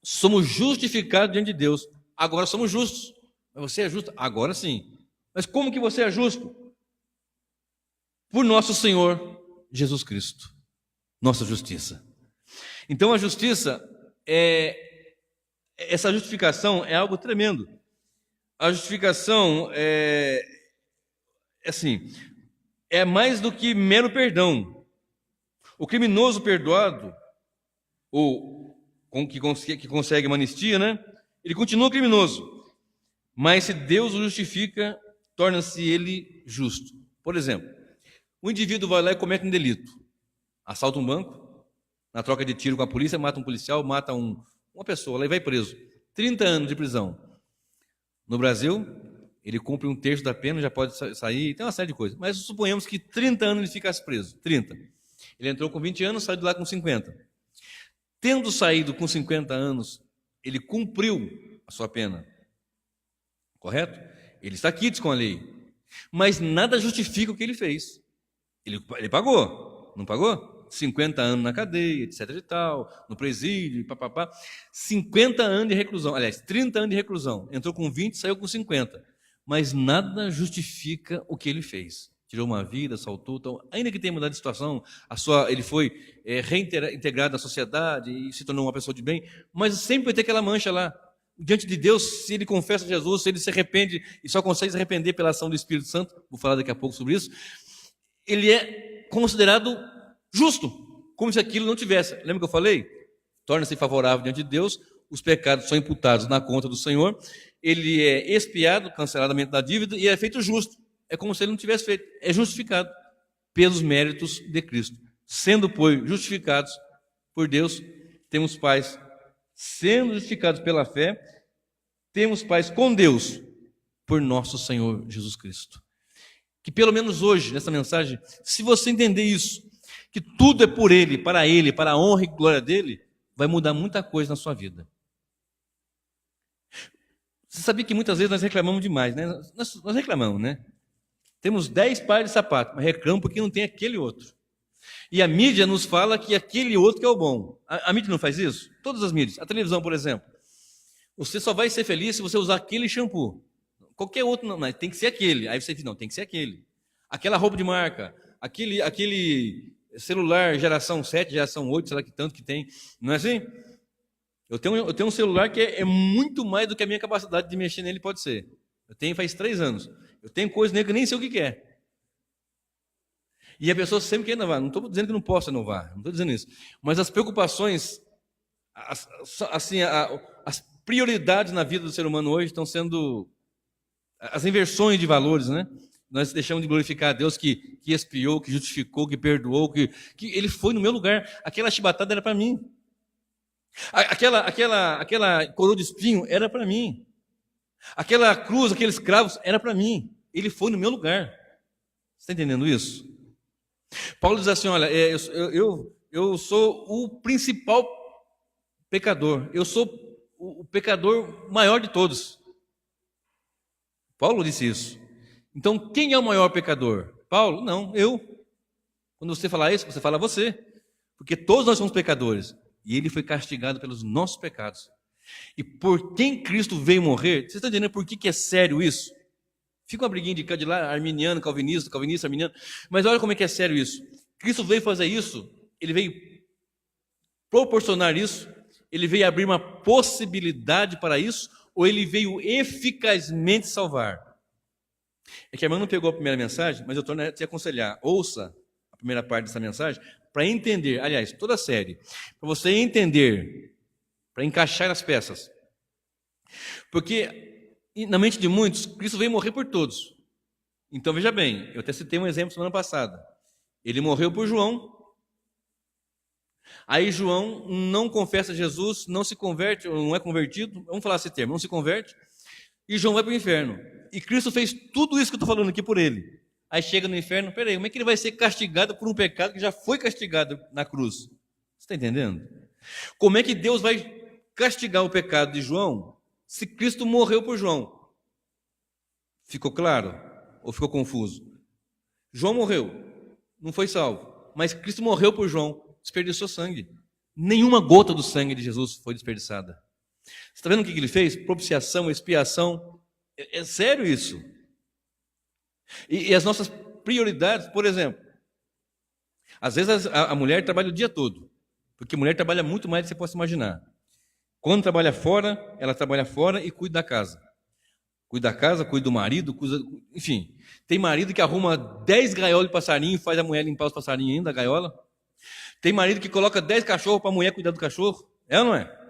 somos justificados diante de Deus. Agora somos justos. Mas você é justo? Agora sim. Mas como que você é justo? Por nosso Senhor Jesus Cristo. Nossa justiça. Então a justiça essa justificação é algo tremendo. A justificação é mais do que mero perdão. O criminoso perdoado, ou que consegue uma anistia, né? Ele continua criminoso. Mas se Deus o justifica, torna-se ele justo. Por exemplo, um indivíduo vai lá e comete um delito. Assalta um banco, na troca de tiro com a polícia, mata um policial, mata uma pessoa, lá e vai preso. 30 anos de prisão. No Brasil, ele cumpre um terço da pena, já pode sair, tem uma série de coisas. Mas suponhamos que 30 anos ele ficasse preso, 30. Ele entrou com 20 anos, saiu de lá com 50. Tendo saído com 50 anos, ele cumpriu a sua pena. Correto? Ele está quites com a lei. Mas nada justifica o que ele fez. Ele pagou, não pagou? 50 anos na cadeia, etc e tal, no presídio, papapá. 50 anos de reclusão, aliás, 30 anos de reclusão. Entrou com 20, saiu com 50. Mas nada justifica o que ele fez. Tirou uma vida, assaltou, então, ainda que tenha mudado de situação, ele foi reintegrado na sociedade e se tornou uma pessoa de bem, mas sempre vai ter aquela mancha lá. Diante de Deus, se ele confessa Jesus, se ele se arrepende e só consegue se arrepender pela ação do Espírito Santo, vou falar daqui a pouco sobre isso, ele é considerado justo, como se aquilo não tivesse. Lembra que eu falei? Torna-se favorável diante de Deus, os pecados são imputados na conta do Senhor, ele é expiado, cancelamento da dívida e é feito justo. É como se ele não tivesse feito. É justificado pelos méritos de Cristo. Sendo, pois, justificados por Deus, temos paz. Sendo justificados pela fé, temos paz com Deus por nosso Senhor Jesus Cristo. Que pelo menos hoje, nessa mensagem, se você entender isso, que tudo é por Ele, para a honra e glória dEle, vai mudar muita coisa na sua vida. Você sabia que muitas vezes nós reclamamos demais, né? Nós reclamamos, né? Temos 10 pares de sapato, mas reclamamos porque não tem aquele outro. E a mídia nos fala que aquele outro que é o bom. A mídia não faz isso? Todas as mídias. A televisão, por exemplo. Você só vai ser feliz se você usar aquele shampoo. Qualquer outro não, mas tem que ser aquele. Aí você diz, não, tem que ser aquele. Aquela roupa de marca, aquele celular geração 7, geração 8, sei lá que tanto que tem. Não é assim? Eu tenho um celular que é muito mais do que a minha capacidade de mexer nele pode ser. Eu tenho faz 3 anos. Eu tenho coisa nele que eu nem sei o que é. E a pessoa sempre quer inovar. Não estou dizendo que não possa inovar, não estou dizendo isso. Mas as preocupações, as prioridades na vida do ser humano hoje estão sendo as inversões de valores, né? Nós deixamos de glorificar a Deus que expiou, que justificou, que perdoou, que Ele foi no meu lugar. Aquela chibatada era para mim. Aquela coroa de espinho era para mim. Aquela cruz, aqueles cravos, era para mim. Ele foi no meu lugar. Você está entendendo isso? Paulo diz assim, olha, eu sou o principal pecador. Eu sou o pecador maior de todos. Paulo disse isso. Então, quem é o maior pecador? Paulo? Não, eu. Quando você falar isso, você fala você. Porque todos nós somos pecadores. E ele foi castigado pelos nossos pecados. E por quem Cristo veio morrer, vocês estão entendendo por que é sério isso? Fica uma briguinha de lá, arminiano, calvinista, arminiano. Mas olha como é que é sério isso. Cristo veio fazer isso, ele veio proporcionar isso, ele veio abrir uma possibilidade para isso, ou ele veio eficazmente salvar? É que a irmã não pegou a primeira mensagem, mas eu torno a te aconselhar. Ouça a primeira parte dessa mensagem para entender, aliás, toda a série, para você entender, para encaixar as peças. Porque na mente de muitos, Cristo veio morrer por todos. Então veja bem, eu até citei um exemplo semana passada. Ele morreu por João. Aí João não confessa Jesus, não se converte, não é convertido, vamos falar esse termo, não se converte, e João vai para o inferno. E Cristo fez tudo isso que eu estou falando aqui por ele. Aí chega no inferno, peraí, como é que ele vai ser castigado por um pecado que já foi castigado na cruz? Você está entendendo? Como é que Deus vai castigar o pecado de João se Cristo morreu por João? Ficou claro? Ou ficou confuso? João morreu, não foi salvo, mas Cristo morreu por João, desperdiçou sangue. Nenhuma gota do sangue de Jesus foi desperdiçada. Você está vendo o que ele fez? Propiciação, expiação. É sério isso. E as nossas prioridades, por exemplo, às vezes a mulher trabalha o dia todo, porque a mulher trabalha muito mais do que você possa imaginar. Quando trabalha fora, ela trabalha fora e cuida da casa. Cuida da casa, cuida do marido, enfim. Tem marido que arruma 10 gaiolas de passarinho e faz a mulher limpar os passarinhos ainda, da gaiola. Tem marido que coloca 10 cachorros para a mulher cuidar do cachorro. É ou não é?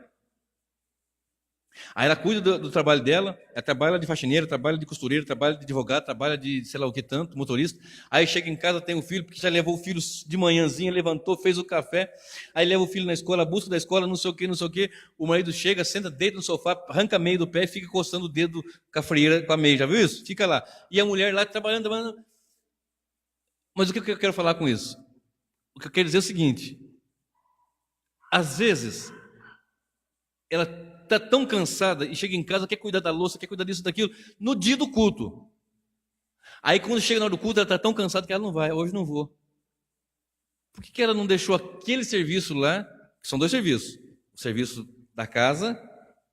Aí ela cuida do trabalho dela, ela trabalha de faxineira, trabalha de costureira, trabalha de advogado, trabalha de sei lá o que tanto, motorista. Aí chega em casa, tem um filho, porque já levou o filho de manhãzinha, levantou, fez o café, aí leva o filho na escola, busca da escola, não sei o que, não sei o que. O marido chega, senta, deita no sofá, arranca meio do pé e fica coçando o dedo com a frieira, com a meia, já viu isso? Fica lá. E a mulher lá trabalhando. Mas o que eu quero falar com isso? O que eu quero dizer é o seguinte: às vezes, ela está tão cansada e chega em casa, quer cuidar da louça, quer cuidar disso, daquilo, no dia do culto. Aí quando chega na hora do culto, ela está tão cansada que ela não vai, hoje não vou. Por que ela não deixou aquele serviço lá, que são dois serviços, o serviço da casa,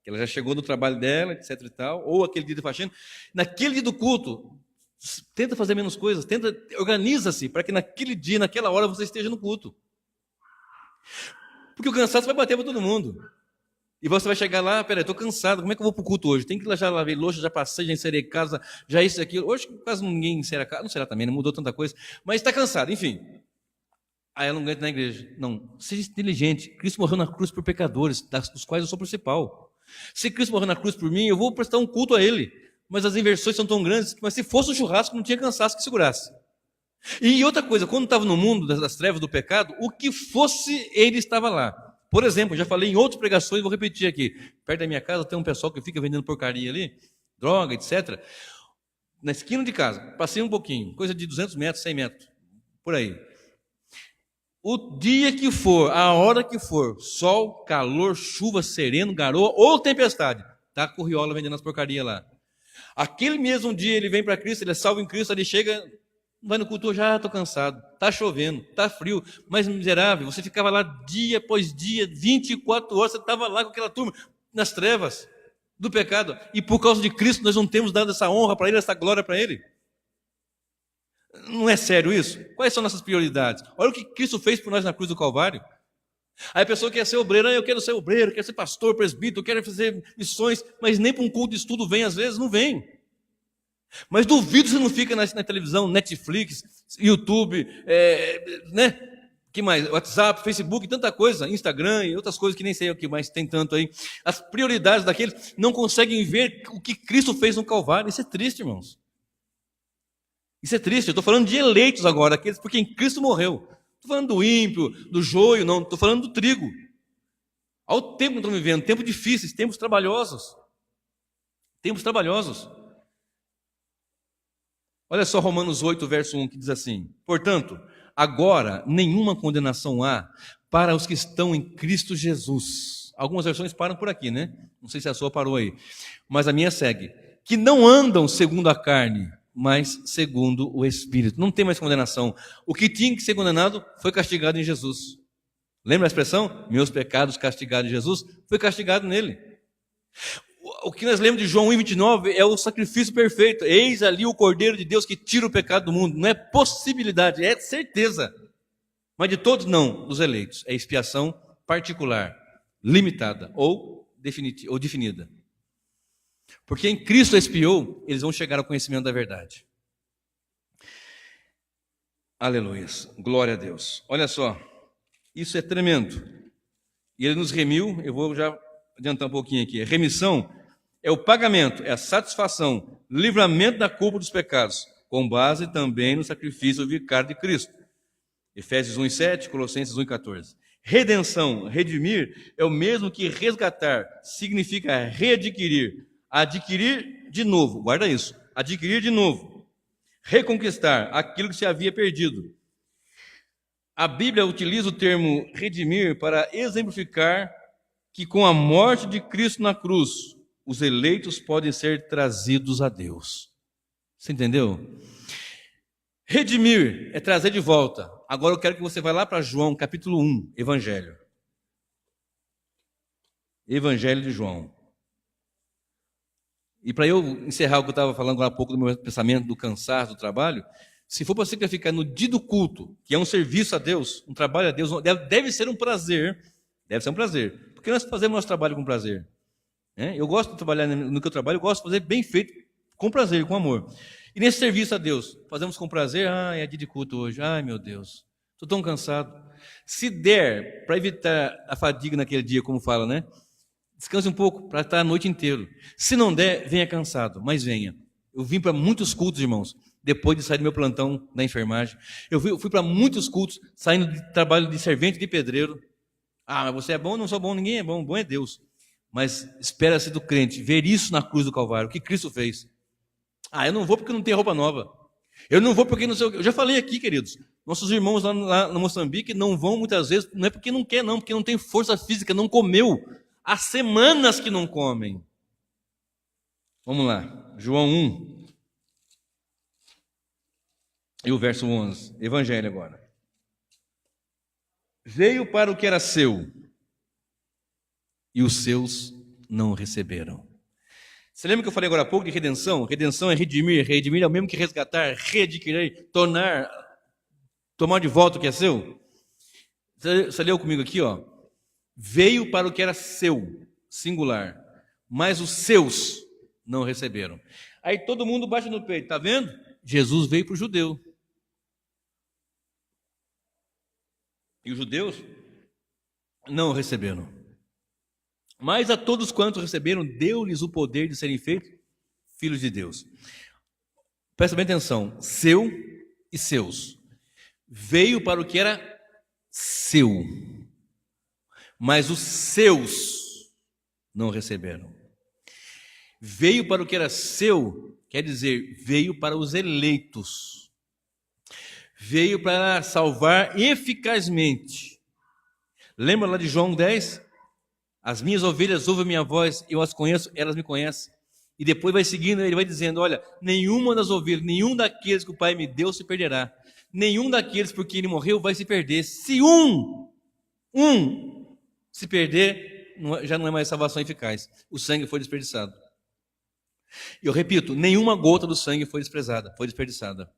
que ela já chegou do trabalho dela, etc e tal, ou aquele dia de faxina, naquele dia do culto, tenta fazer menos coisas, organiza-se para que naquele dia, naquela hora você esteja no culto. Porque o cansaço vai bater para todo mundo. E você vai chegar lá, peraí, estou cansado, como é que eu vou para o culto hoje? Tem que já lavei louça, já passei, já encerei casa, já isso e aquilo. Hoje quase ninguém encera casa, não será também, não mudou tanta coisa, mas está cansado, enfim. Aí ela não aguenta na igreja. Não, seja inteligente. Cristo morreu na cruz por pecadores, dos quais eu sou o principal. Se Cristo morreu na cruz por mim, eu vou prestar um culto a Ele. Mas as inversões são tão grandes, mas se fosse um churrasco, não tinha cansaço que segurasse. E outra coisa, quando estava no mundo das trevas do pecado, o que fosse, Ele estava lá. Por exemplo, já falei em outras pregações, vou repetir aqui. Perto da minha casa tem um pessoal que fica vendendo porcaria ali, droga, etc. Na esquina de casa, passei um pouquinho, coisa de 200 metros, 100 metros, por aí. O dia que for, a hora que for, sol, calor, chuva, sereno, garoa ou tempestade, tá a Corriola vendendo as porcarias lá. Aquele mesmo dia ele vem para Cristo, ele é salvo em Cristo, ele chega, vai no culto, já estou cansado, está chovendo, está frio, mas miserável, você ficava lá dia após dia, 24 horas, você estava lá com aquela turma, nas trevas do pecado, e por causa de Cristo nós não temos dado essa honra para Ele, essa glória para Ele. Não é sério isso? Quais são nossas prioridades? Olha o que Cristo fez por nós na cruz do Calvário. Aí a pessoa quer ser obreiro, eu quero ser obreiro, quero ser pastor, presbítero, quero fazer missões, mas nem para um culto de estudo vem, às vezes não vem. Mas duvido se não fica na televisão, Netflix, YouTube, né? Que mais? WhatsApp, Facebook, tanta coisa, Instagram e outras coisas que nem sei o que mais tem tanto aí. As prioridades daqueles não conseguem ver o que Cristo fez no Calvário. Isso é triste, irmãos. Isso é triste. Eu estou falando de eleitos agora, aqueles por quem Cristo morreu. Estou falando do ímpio, do joio, não. Estou falando do trigo. Olha o tempo que estamos vivendo, tempos difíceis, tempos trabalhosos. Tempos trabalhosos. Olha só Romanos 8, verso 1, que diz assim: portanto, agora nenhuma condenação há para os que estão em Cristo Jesus. Algumas versões param por aqui, né? Não sei se a sua parou aí. Mas a minha segue. Que não andam segundo a carne, mas segundo o Espírito. Não tem mais condenação. O que tinha que ser condenado foi castigado em Jesus. Lembra a expressão? Meus pecados castigados em Jesus, foi castigado nele. O que nós lemos de João 1,29 é o sacrifício perfeito. Eis ali o Cordeiro de Deus que tira o pecado do mundo. Não é possibilidade, é certeza. Mas de todos não, dos eleitos. É expiação particular, limitada ou definida. Porque em Cristo expiou, eles vão chegar ao conhecimento da verdade. Aleluia. Glória a Deus. Olha só, isso é tremendo. E Ele nos remiu, eu vou já adiantar um pouquinho aqui. A remissão é o pagamento, é a satisfação, livramento da culpa dos pecados, com base também no sacrifício vicário de Cristo. Efésios 1,7, Colossenses 1,14. Redenção, redimir, é o mesmo que resgatar, significa readquirir, adquirir de novo, guarda isso, adquirir de novo, reconquistar aquilo que se havia perdido. A Bíblia utiliza o termo redimir para exemplificar que com a morte de Cristo na cruz, os eleitos podem ser trazidos a Deus. Você entendeu? Redimir é trazer de volta. Agora eu quero que você vá lá para João, capítulo 1, Evangelho. Evangelho de João. E para eu encerrar o que eu estava falando agora há pouco do meu pensamento, do cansaço, do trabalho, se for para você ficar no dia do culto, que é um serviço a Deus, um trabalho a Deus, deve ser um prazer. Deve ser um prazer. Porque nós fazemos nosso trabalho com prazer. Eu gosto de trabalhar no que eu trabalho, eu gosto de fazer bem feito, com prazer, com amor. E nesse serviço a Deus, fazemos com prazer, é dia de culto hoje, ai meu Deus, estou tão cansado. Se der, para evitar a fadiga naquele dia, como fala, né? Descanse um pouco para estar a noite inteira. Se não der, venha cansado, mas venha. Eu vim para muitos cultos, irmãos, depois de sair do meu plantão da enfermagem. Eu fui para muitos cultos, saindo de trabalho de servente de pedreiro. Ah, mas você é bom? Não sou bom, ninguém é bom, bom é Deus. Mas espera-se do crente ver isso na cruz do Calvário, o que Cristo fez. Ah, eu não vou porque não tem roupa nova. Eu não vou porque não sei o que. Eu já falei aqui, queridos, nossos irmãos lá no Moçambique não vão muitas vezes, não é porque não quer não, porque não tem força física, não comeu. Há semanas que não comem. Vamos lá, João 1 e o verso 11, Evangelho agora. Veio para o que era seu, e os seus não receberam. Você lembra que eu falei agora há pouco de redenção? Redenção é redimir, redimir é o mesmo que resgatar, readquirir, tornar, tomar de volta o que é seu. Você leu comigo aqui, ó. Veio para o que era seu, singular, mas os seus não receberam. Aí todo mundo bate no peito, tá vendo? Jesus veio para o judeu. E os judeus não receberam. Mas a todos quantos receberam, deu-lhes o poder de serem feitos filhos de Deus. Presta bem atenção, seu e seus. Veio para o que era seu, mas os seus não receberam. Veio para o que era seu, quer dizer, veio para os eleitos. Veio para salvar eficazmente. Lembra lá de João 10? As minhas ovelhas ouvem a minha voz, eu as conheço, elas me conhecem. E depois vai seguindo, ele vai dizendo, olha, nenhuma das ovelhas, nenhum daqueles que o Pai me deu se perderá. Nenhum daqueles porque ele morreu vai se perder. Se um se perder, já não é mais salvação eficaz. O sangue foi desperdiçado. Eu repito, nenhuma gota do sangue foi desperdiçada.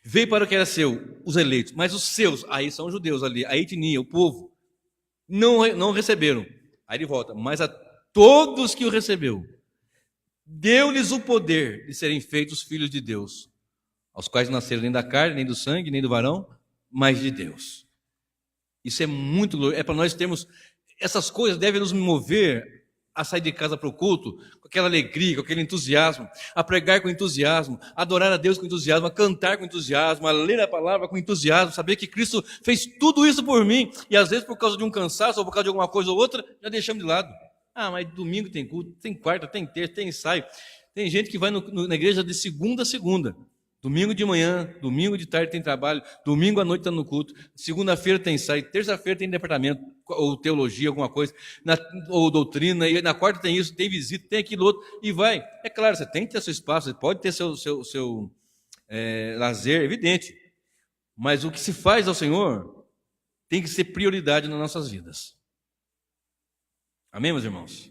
Veio para o que era seu, os eleitos, mas os seus, aí são os judeus ali, a etnia, o povo, não receberam. Aí ele volta, mas a todos que o recebeu, deu-lhes o poder de serem feitos filhos de Deus, aos quais não nasceram nem da carne, nem do sangue, nem do varão, mas de Deus. Isso é muito glorioso, é para nós termos, essas coisas devem nos mover a sair de casa para o culto, com aquela alegria, com aquele entusiasmo, a pregar com entusiasmo, a adorar a Deus com entusiasmo, a cantar com entusiasmo, a ler a palavra com entusiasmo, saber que Cristo fez tudo isso por mim, e às vezes por causa de um cansaço, ou por causa de alguma coisa ou outra, já deixamos de lado. Ah, mas domingo tem culto, tem quarta, tem terça, tem ensaio. Tem gente que vai na igreja de segunda a segunda. Domingo de manhã, domingo de tarde tem trabalho, domingo à noite está no culto, segunda-feira tem ensaio, terça-feira tem departamento, ou teologia, alguma coisa, ou doutrina, e na quarta tem isso, tem visita, tem aquilo outro, e vai. É claro, você tem que ter seu espaço, você pode ter seu lazer, evidente, mas o que se faz ao Senhor tem que ser prioridade nas nossas vidas. Amém, meus irmãos?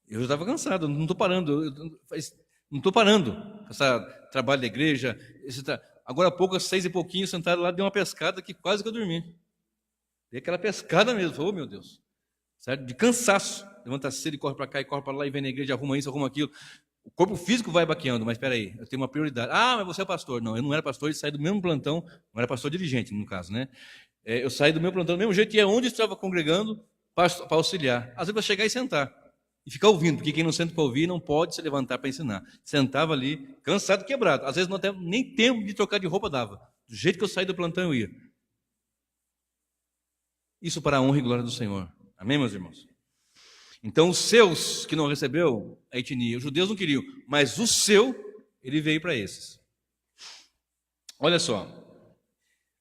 Eu já estava cansado, não estou parando, não estou parando com esse trabalho da igreja. Agora há pouco, às 6 e pouquinho, sentado lá, dei uma pescada que quase que eu dormi. Dei aquela pescada mesmo, oh meu Deus, certo? De cansaço. Levanta cedo e corre para cá e corre para lá e vem na igreja, arruma isso, arruma aquilo. O corpo físico vai baqueando, mas espera aí, eu tenho uma prioridade. Ah, mas você é pastor. Não, eu não era pastor, eu saí do mesmo plantão, não era pastor dirigente, no caso, né? Eu saí do meu plantão do mesmo jeito, e é onde estava congregando para auxiliar. Às vezes para chegar e sentar. E ficar ouvindo, porque quem não senta para ouvir não pode se levantar para ensinar. Sentava ali, cansado, quebrado. Às vezes não até nem tempo de trocar de roupa dava. Do jeito que eu saí do plantão eu ia. Isso para a honra e glória do Senhor. Amém, meus irmãos? Então os seus que não recebeu a etnia, os judeus não queriam, mas o seu, ele veio para esses. Olha só.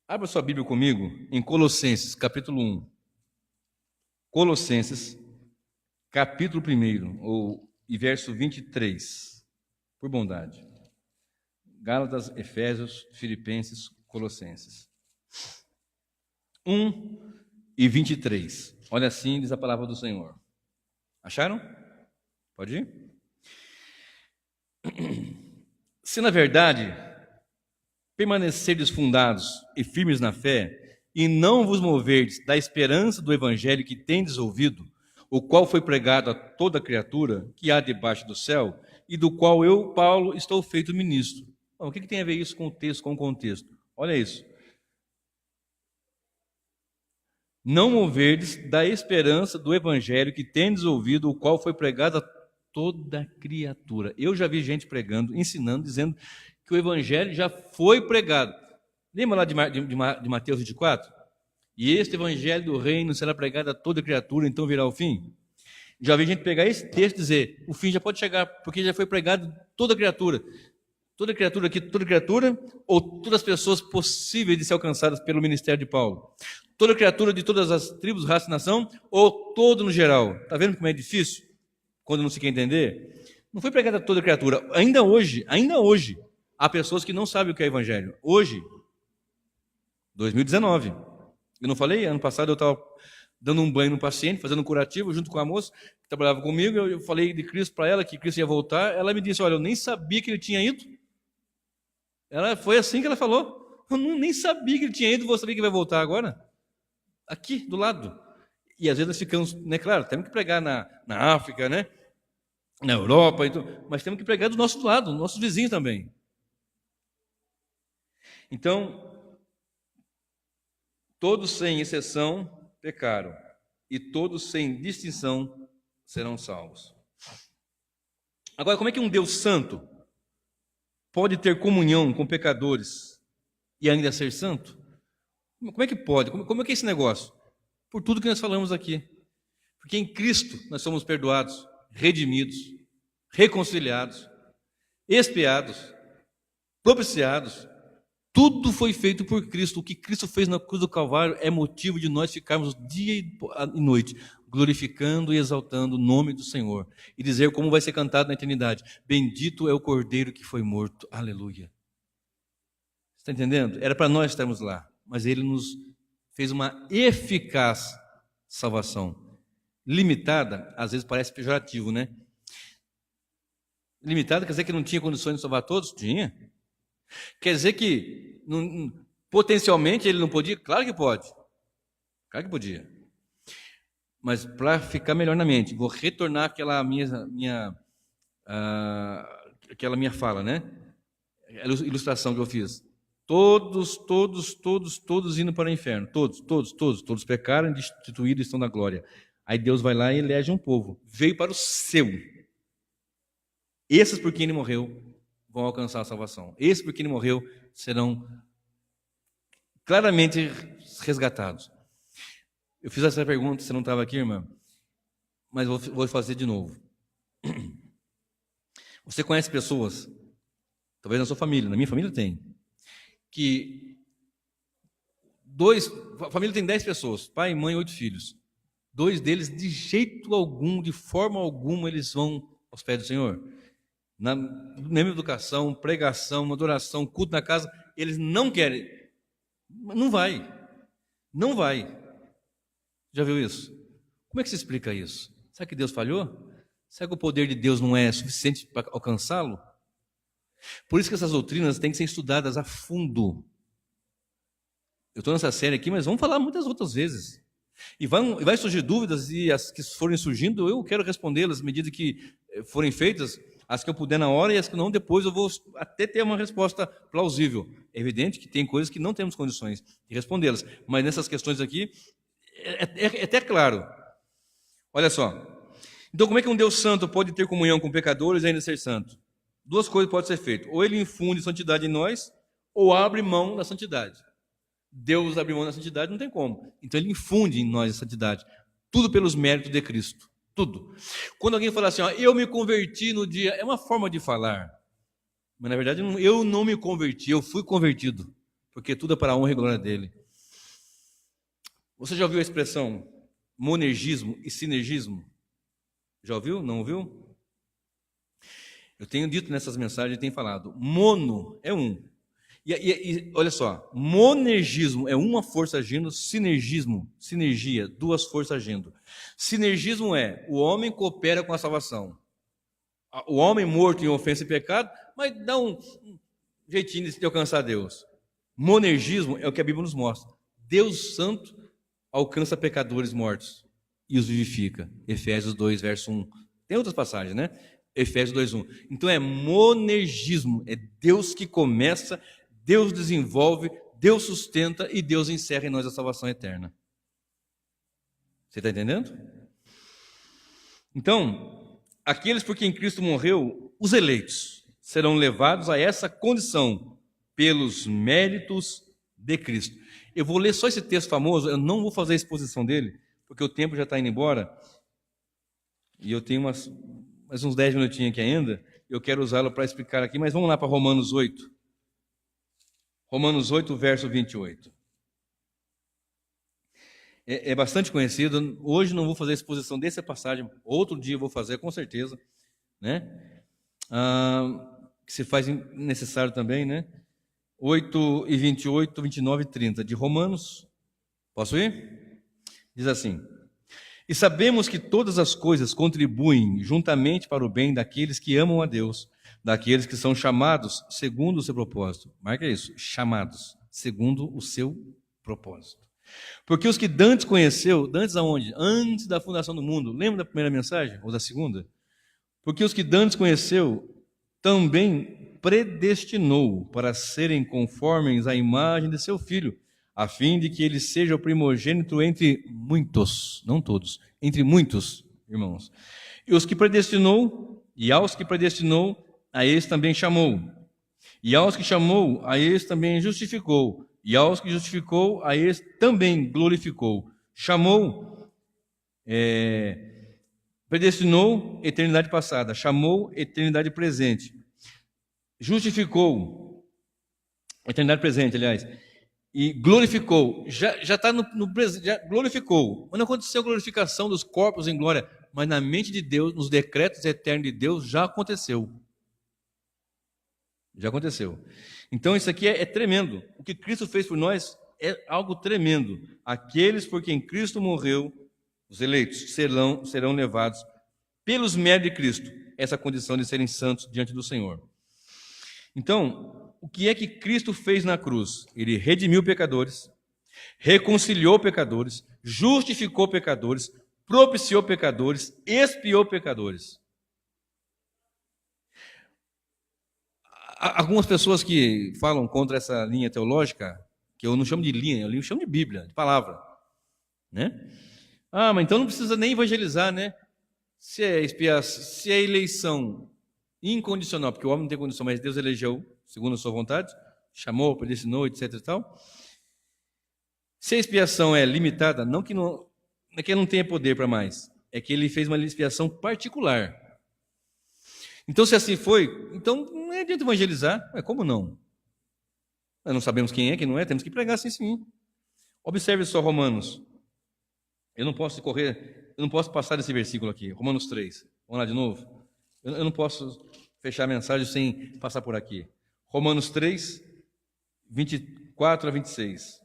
Abra sua Bíblia comigo em Colossenses, capítulo 1. Colossenses, capítulo 1, e verso 23, por bondade. Gálatas, Efésios, Filipenses, Colossenses. 1 e 23. Olha assim diz a palavra do Senhor. Acharam? Pode ir? Se na verdade permanecerdes fundados e firmes na fé, e não vos moverdes da esperança do evangelho que tendes ouvido, o qual foi pregado a toda criatura que há debaixo do céu, e do qual eu, Paulo, estou feito ministro. Bom, o que tem a ver isso com o texto, com o contexto? Olha isso. não moverdes da esperança do evangelho que tendes ouvido, o qual foi pregado a toda criatura. Eu já vi gente pregando, ensinando, dizendo que o evangelho já foi pregado. Lembra lá de Mateus 24? E este evangelho do reino será pregado a toda criatura, então virá o fim. Já vi gente pegar esse texto e dizer, o fim já pode chegar, porque já foi pregado toda criatura. Toda criatura aqui, toda criatura, ou todas as pessoas possíveis de ser alcançadas pelo ministério de Paulo? Toda criatura de todas as tribos, raça e nação, ou todo no geral? Está vendo como é difícil? Quando não se quer entender? Não foi pregada toda criatura. Ainda hoje, há pessoas que não sabem o que é evangelho. Hoje, 2019. Eu não falei? Ano passado eu estava dando um banho no paciente, fazendo um curativo junto com a moça que trabalhava comigo. Eu falei de Cristo para ela, que Cristo ia voltar. Ela me disse, olha, eu nem sabia que ele tinha ido. Foi assim que ela falou. Eu nem sabia que ele tinha ido, vou saber que vai voltar agora? Aqui, do lado. E às vezes nós ficamos, né, claro, temos que pregar na África, né? Na Europa, então, mas temos que pregar do nosso lado, dos nossos vizinhos também. Então, todos sem exceção pecaram, e todos sem distinção serão salvos. Agora, como é que um Deus santo pode ter comunhão com pecadores e ainda ser santo? Como é que pode? Como é que é esse negócio? Por tudo que nós falamos aqui. Porque em Cristo nós somos perdoados, redimidos, reconciliados, expiados, propiciados. Tudo foi feito por Cristo. O que Cristo fez na cruz do Calvário é motivo de nós ficarmos dia e noite glorificando e exaltando o nome do Senhor e dizer como vai ser cantado na eternidade: bendito é o Cordeiro que foi morto. Aleluia. Está entendendo? Era para nós estarmos lá, mas Ele nos fez uma eficaz salvação. Limitada, às vezes parece pejorativo, né? Limitada quer dizer que não tinha condições de salvar todos? Tinha. Quer dizer que potencialmente ele não podia? Claro que pode. Claro que podia. Mas para ficar melhor na mente, vou retornar àquela aquela minha fala, né? A ilustração que eu fiz. Todos indo para o inferno. Todos pecaram, destituídos, estão na glória. Aí Deus vai lá e elege um povo. Veio para o seu. Esses por quem ele morreu vão alcançar a salvação. Esses por quem ele morreu serão claramente resgatados. Eu fiz essa pergunta, você não estava aqui, irmã, mas vou fazer de novo. Você conhece pessoas, talvez na sua família, na minha família tem, que a família tem 10 pessoas, pai, mãe, 8 filhos. 2 deles, de jeito algum, de forma alguma, eles vão aos pés do Senhor. Na mesma educação, pregação, adoração, culto na casa, eles não querem. Não vai. Já viu isso? Como é que se explica isso? Será que Deus falhou? Será que o poder de Deus não é suficiente para alcançá-lo? Por isso que essas doutrinas têm que ser estudadas a fundo. Eu estou nessa série aqui, mas vamos falar muitas outras vezes. E vai surgir dúvidas, e as que forem surgindo, eu quero respondê-las à medida que forem feitas, as que eu puder na hora, e as que não, depois eu vou até ter uma resposta plausível. É evidente que tem coisas que não temos condições de respondê-las, mas nessas questões aqui, é até claro. Olha só. Então, como é que um Deus santo pode ter comunhão com pecadores e ainda ser santo? 2 coisas podem ser feitas. Ou ele infunde santidade em nós, ou abre mão da santidade. Deus abre mão da santidade, não tem como. Então ele infunde em nós a santidade. Tudo pelos méritos de Cristo. Tudo. Quando alguém fala assim, ó, eu me converti no dia... É uma forma de falar. Mas na verdade eu não me converti, eu fui convertido. Porque tudo é para a honra e glória dele. Você já ouviu a expressão monergismo e sinergismo? Já ouviu? Não ouviu? Eu tenho dito nessas mensagens, tenho falado. Mono é um. E olha só, monergismo é uma força agindo, sinergia, 2 forças agindo. Sinergismo é, o homem coopera com a salvação. O homem morto em ofensa e pecado, mas dá um jeitinho de alcançar Deus. Monergismo é o que a Bíblia nos mostra. Deus Santo alcança pecadores mortos e os vivifica. Efésios 2, verso 1. Tem outras passagens, né? Efésios 2, 1. Então é monergismo, é Deus que começa, Deus desenvolve, Deus sustenta e Deus encerra em nós a salvação eterna. Você está entendendo? Então, aqueles por quem Cristo morreu, os eleitos, serão levados a essa condição pelos méritos de Cristo. Eu vou ler só esse texto famoso, eu não vou fazer a exposição dele, porque o tempo já está indo embora, e eu tenho mais uns 10 minutinhos aqui ainda, eu quero usá-lo para explicar aqui, mas vamos lá para Romanos 8. Romanos 8, verso 28. É bastante conhecido, hoje não vou fazer a exposição dessa passagem, outro dia eu vou fazer, com certeza, né? Que se faz necessário também, né? 8 e 28, 29 e 30 de Romanos. Posso ir? Diz assim: e sabemos que todas as coisas contribuem juntamente para o bem daqueles que amam a Deus, daqueles que são chamados segundo o seu propósito. Marca isso, chamados segundo o seu propósito. Porque os que dantes conheceu, dantes aonde? Antes da fundação do mundo. Lembra da primeira mensagem? Ou da segunda? Porque os que dantes conheceu, também predestinou para serem conformes à imagem de seu Filho, a fim de que ele seja o primogênito entre muitos, não todos, entre muitos irmãos. E os que predestinou, e aos que predestinou, a eles também chamou. E aos que chamou, a eles também justificou. E aos que justificou, a eles também glorificou. Chamou, predestinou, eternidade passada. Chamou, eternidade presente. Justificou, eternidade presente, aliás. E glorificou, já está no presente, já glorificou. Mas não aconteceu a glorificação dos corpos em glória, mas na mente de Deus, nos decretos eternos de Deus, já aconteceu. Já aconteceu. Então isso aqui é tremendo. O que Cristo fez por nós é algo tremendo. Aqueles por quem Cristo morreu, os eleitos, serão levados pelos méritos de Cristo, essa condição de serem santos diante do Senhor. Então, o que é que Cristo fez na cruz? Ele redimiu pecadores, reconciliou pecadores, justificou pecadores, propiciou pecadores, expiou pecadores. Algumas pessoas que falam contra essa linha teológica, que eu não chamo de linha, eu chamo de Bíblia, de palavra, né? Mas então não precisa nem evangelizar, né? Se é eleição incondicional, porque o homem não tem condição, mas Deus elegeu segundo a sua vontade, chamou, predestinou, etc e tal. Se a expiação é limitada, não que ele não tenha poder para mais, é que ele fez uma expiação particular. Então, se assim foi, então não adianta evangelizar. Como não? Nós não sabemos quem é, não é, temos que pregar assim sim. Observe só Romanos. Eu não posso passar desse versículo aqui, Romanos 3. Vamos lá de novo? Eu não posso fechar a mensagem sem passar por aqui. Romanos 3, 24 a 26.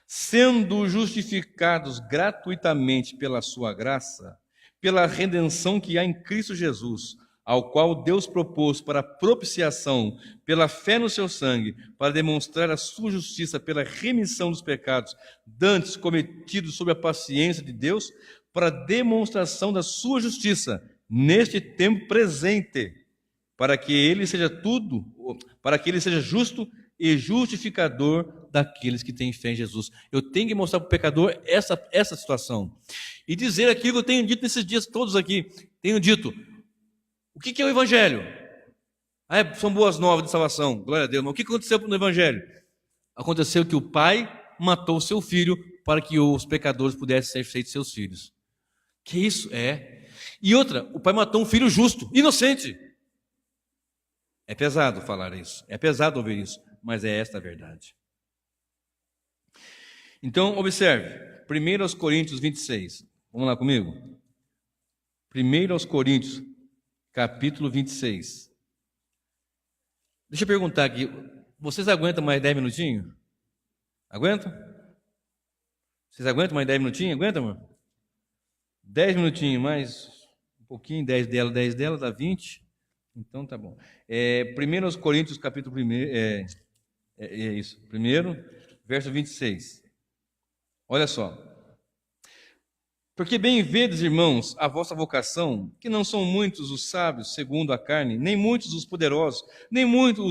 Sendo justificados gratuitamente pela sua graça, pela redenção que há em Cristo Jesus, ao qual Deus propôs para propiciação, pela fé no seu sangue, para demonstrar a sua justiça pela remissão dos pecados dantes cometidos sob a paciência de Deus, para demonstração da sua justiça neste tempo presente, para que ele seja justo e justificador daqueles que têm fé em Jesus. Eu tenho que mostrar para o pecador essa situação. E dizer aquilo que eu tenho dito nesses dias todos aqui. Tenho dito, o que é o Evangelho? São boas novas de salvação, glória a Deus. Mas o que aconteceu no Evangelho? Aconteceu que o pai matou o seu filho para que os pecadores pudessem ser feitos seus filhos. Que isso? E outra, o pai matou um filho justo, inocente. É pesado falar isso, é pesado ouvir isso, mas é esta a verdade. Então, observe, 1 Coríntios 26, vamos lá comigo? 1 Coríntios, capítulo 26. Deixa eu perguntar aqui, vocês aguentam mais 10 minutinhos? Aguentam? Vocês aguentam mais 10 minutinhos? Aguentam, amor? 10 minutinhos, mais um pouquinho, 10 dela, dá 20. Então tá bom. 1 Coríntios, capítulo 1, isso, 1, verso 26. Olha só. Porque bem vedes, irmãos, a vossa vocação, que não são muitos os sábios segundo a carne, nem muitos os poderosos, nem muitos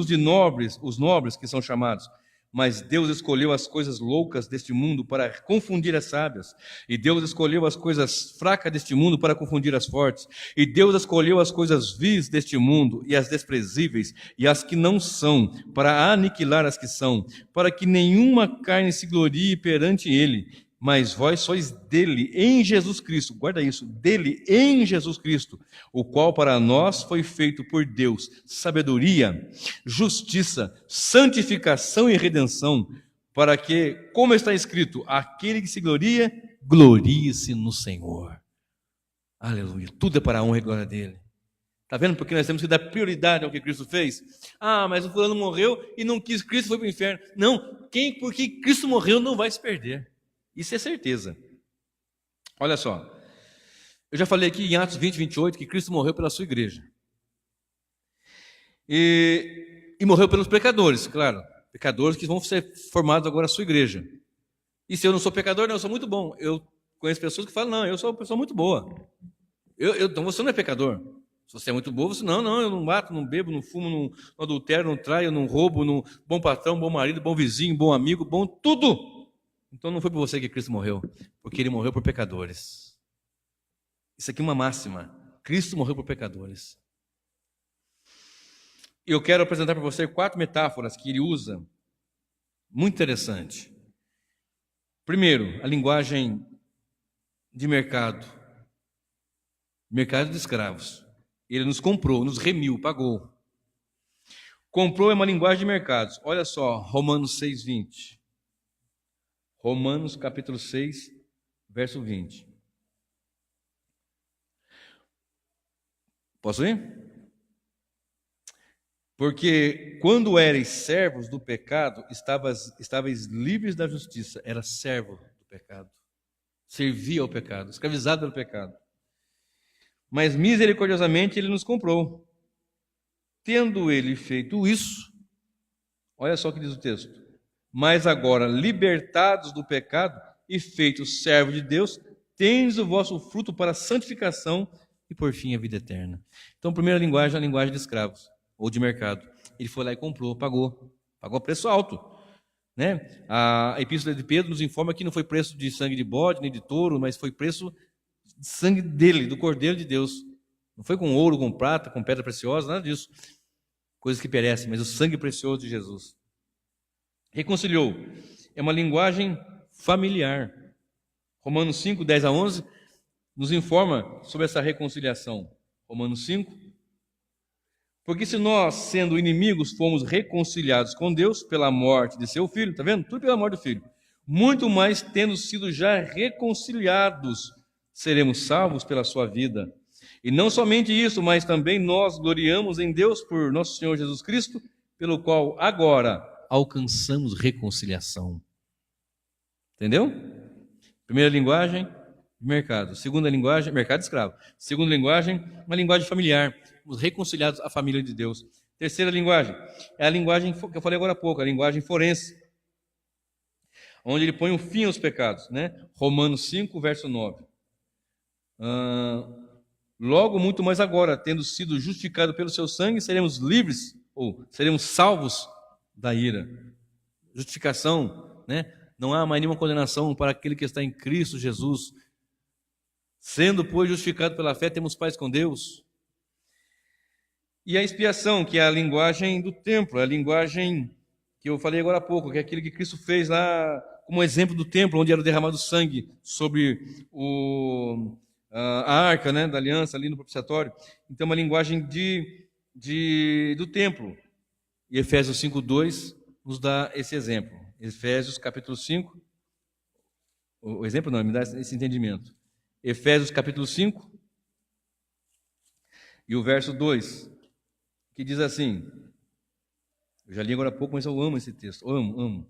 os nobres que são chamados, Mas Deus escolheu as coisas loucas deste mundo para confundir as sábias. E Deus escolheu as coisas fracas deste mundo para confundir as fortes. E Deus escolheu as coisas vis deste mundo e as desprezíveis e as que não são, para aniquilar as que são, para que nenhuma carne se glorie perante ele. Mas vós sois dele em Jesus Cristo, guarda isso, dele em Jesus Cristo, o qual para nós foi feito por Deus sabedoria, justiça, santificação e redenção, para que, como está escrito, aquele que se gloria, glorie-se no Senhor. Aleluia, tudo é para a honra e glória dele. Está vendo? Porque nós temos que dar prioridade ao que Cristo fez. Ah, mas o fulano morreu e não quis Cristo, foi para o inferno. Não, porque Cristo morreu não vai se perder. Isso é certeza. Olha só, eu já falei aqui em Atos 20, 28, que Cristo morreu pela sua igreja. E morreu pelos pecadores, claro. Pecadores que vão ser formados agora na sua igreja. E se eu não sou pecador, não, eu sou muito bom. Eu conheço pessoas que falam, não, eu sou uma pessoa muito boa. Então você não é pecador. Se você é muito boa, você não, eu não mato, não bebo, não fumo, não adultero, não traio, não roubo, não, bom patrão, bom marido, bom vizinho, bom amigo, bom tudo. Então não foi por você que Cristo morreu, porque ele morreu por pecadores. Isso aqui é uma máxima. Cristo morreu por pecadores. Eu quero apresentar para você 4 metáforas que ele usa, muito interessante. Primeiro, a linguagem de mercado. Mercado de escravos. Ele nos comprou, nos remiu, pagou. Comprou é uma linguagem de mercados. Olha só, Romanos 6, 20. Romanos capítulo 6, verso 20. Posso ir? Porque quando erais servos do pecado, estavais livres da justiça. Era servo do pecado. Servia ao pecado, escravizado pelo pecado. Mas misericordiosamente ele nos comprou. Tendo ele feito isso, olha só o que diz o texto. Mas agora, libertados do pecado e feitos servos de Deus, tendes o vosso fruto para a santificação e, por fim, a vida eterna. Então, a primeira linguagem é a linguagem de escravos, ou de mercado. Ele foi lá e comprou, pagou a preço alto. Né? A Epístola de Pedro nos informa que não foi preço de sangue de bode, nem de touro, mas foi preço de sangue dele, do Cordeiro de Deus. Não foi com ouro, com prata, com pedra preciosa, nada disso. Coisas que perecem, mas o sangue precioso de Jesus. Reconciliou. É uma linguagem familiar. Romanos 5, 10 a 11, nos informa sobre essa reconciliação. Romanos 5. Porque se nós, sendo inimigos, fomos reconciliados com Deus pela morte de seu Filho, está vendo? Tudo pela morte do Filho. Muito mais, tendo sido já reconciliados, seremos salvos pela sua vida. E não somente isso, mas também nós gloriamos em Deus por nosso Senhor Jesus Cristo, pelo qual agora alcançamos reconciliação. Entendeu? Primeira linguagem, mercado. Segunda linguagem, mercado escravo. Segunda linguagem, uma linguagem familiar. Os reconciliados à família de Deus. Terceira linguagem, é a linguagem que eu falei agora há pouco, a linguagem forense. Onde ele põe um fim aos pecados, né? Romanos 5, verso 9. Logo, muito mais agora, tendo sido justificado pelo seu sangue, seremos livres, ou seremos salvos da ira. Justificação, né? Não há mais nenhuma condenação para aquele que está em Cristo Jesus. Sendo, pois, justificado pela fé, temos paz com Deus. E a expiação, que é a linguagem do templo, a linguagem que eu falei agora há pouco, que é aquilo que Cristo fez lá como exemplo do templo, onde era derramado sangue sobre a arca, né, da aliança ali no propiciatório. Então, uma linguagem do templo. E Efésios 5:2 nos dá esse exemplo. Efésios capítulo 5, o exemplo não, me dá esse entendimento. Efésios capítulo 5 e o verso 2, que diz assim, eu já li agora há pouco, mas eu amo esse texto, amo.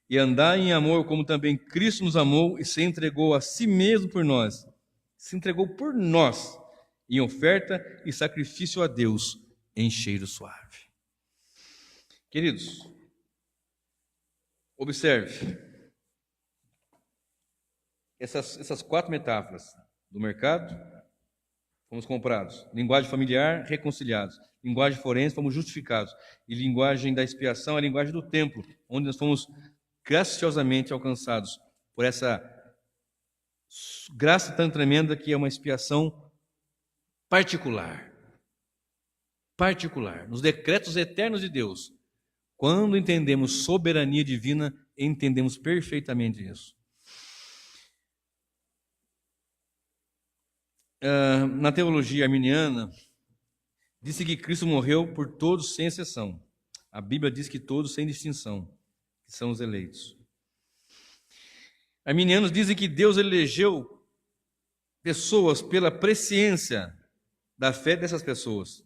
E andar em amor como também Cristo nos amou e se entregou a si mesmo por nós. Se entregou por nós em oferta e sacrifício a Deus em cheiro suave. Queridos, observe essas 4 metáforas do mercado, fomos comprados. Linguagem familiar, reconciliados. Linguagem forense, fomos justificados. E linguagem da expiação, a linguagem do templo, onde nós fomos graciosamente alcançados por essa graça tão tremenda que é uma expiação particular. Particular. Nos decretos eternos de Deus. Quando entendemos soberania divina, entendemos perfeitamente isso. Na teologia arminiana, disse que Cristo morreu por todos sem exceção. A Bíblia diz que todos sem distinção, que são os eleitos. Arminianos dizem que Deus elegeu pessoas pela presciência da fé dessas pessoas.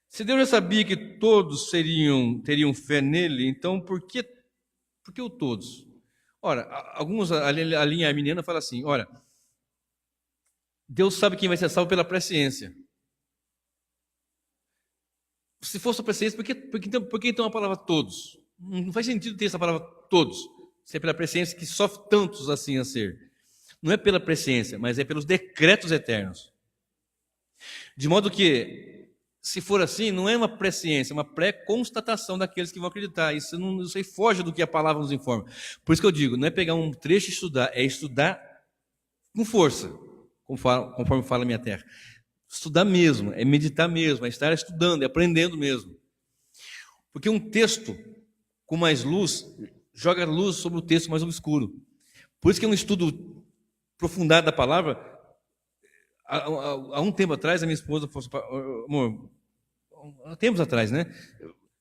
Se Deus já sabia que todos teriam fé nele, então por que o todos? Ora, a linha arminiana fala assim, olha, Deus sabe quem vai ser salvo pela presciência. Se fosse a presciência, por que então a palavra todos? Não faz sentido ter essa palavra todos. Se é pela presciência que só tantos assim a ser. Não é pela presciência, mas é pelos decretos eternos. De modo que, se for assim, não é uma presciência, é uma pré-constatação daqueles que vão acreditar. Isso aí foge do que a palavra nos informa. Por isso que eu digo, não é pegar um trecho e estudar, é estudar com força, conforme fala a minha terra. Estudar mesmo, é meditar mesmo, é estar estudando, é aprendendo mesmo. Porque um texto com mais luz joga luz sobre o texto mais obscuro. Por isso que é um estudo aprofundado da palavra. Há um tempo atrás, a minha esposa falou assim, amor, há tempos atrás, né?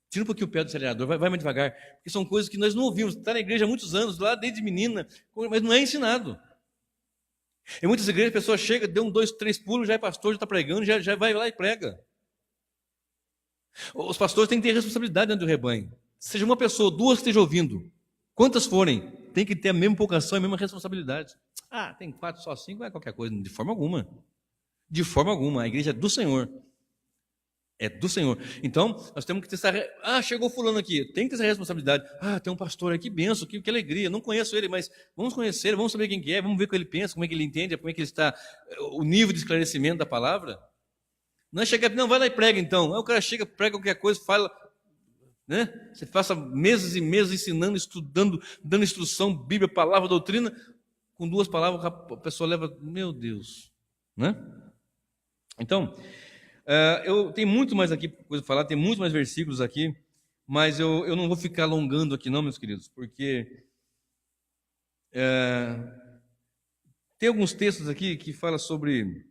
Tira um pouquinho o pé do acelerador, vai mais devagar. Porque são coisas que nós não ouvimos. Está na igreja há muitos anos, lá desde menina, mas não é ensinado. Em muitas igrejas, a pessoa chega, deu 2, 3 pulos, já é pastor, já está pregando, já vai lá e prega. Os pastores têm que ter responsabilidade dentro do rebanho. Seja uma pessoa, 2 que estejam ouvindo, quantas forem, tem que ter a mesma vocação e a mesma responsabilidade. Ah, tem 4, só 5, não é qualquer coisa. De forma alguma. De forma alguma. A igreja é do Senhor. É do Senhor. Então, nós temos que ter essa... chegou fulano aqui. Tem que ter essa responsabilidade. Tem um pastor aqui, que benção, que alegria. Não conheço ele, mas vamos conhecer ele, vamos saber quem que é, vamos ver o que ele pensa, como é que ele entende, como é que ele está, o nível de esclarecimento da palavra. Não é chegar, não, vai lá e prega então. Aí o cara chega, prega qualquer coisa, fala, né? Você passa meses e meses ensinando, estudando, dando instrução, Bíblia, palavra, doutrina, com 2 palavras a pessoa leva, meu Deus, né? Então, eu tenho muito mais aqui coisa para falar, tem muito mais versículos aqui, mas eu não vou ficar alongando aqui não, meus queridos, porque tem alguns textos aqui que falam sobre,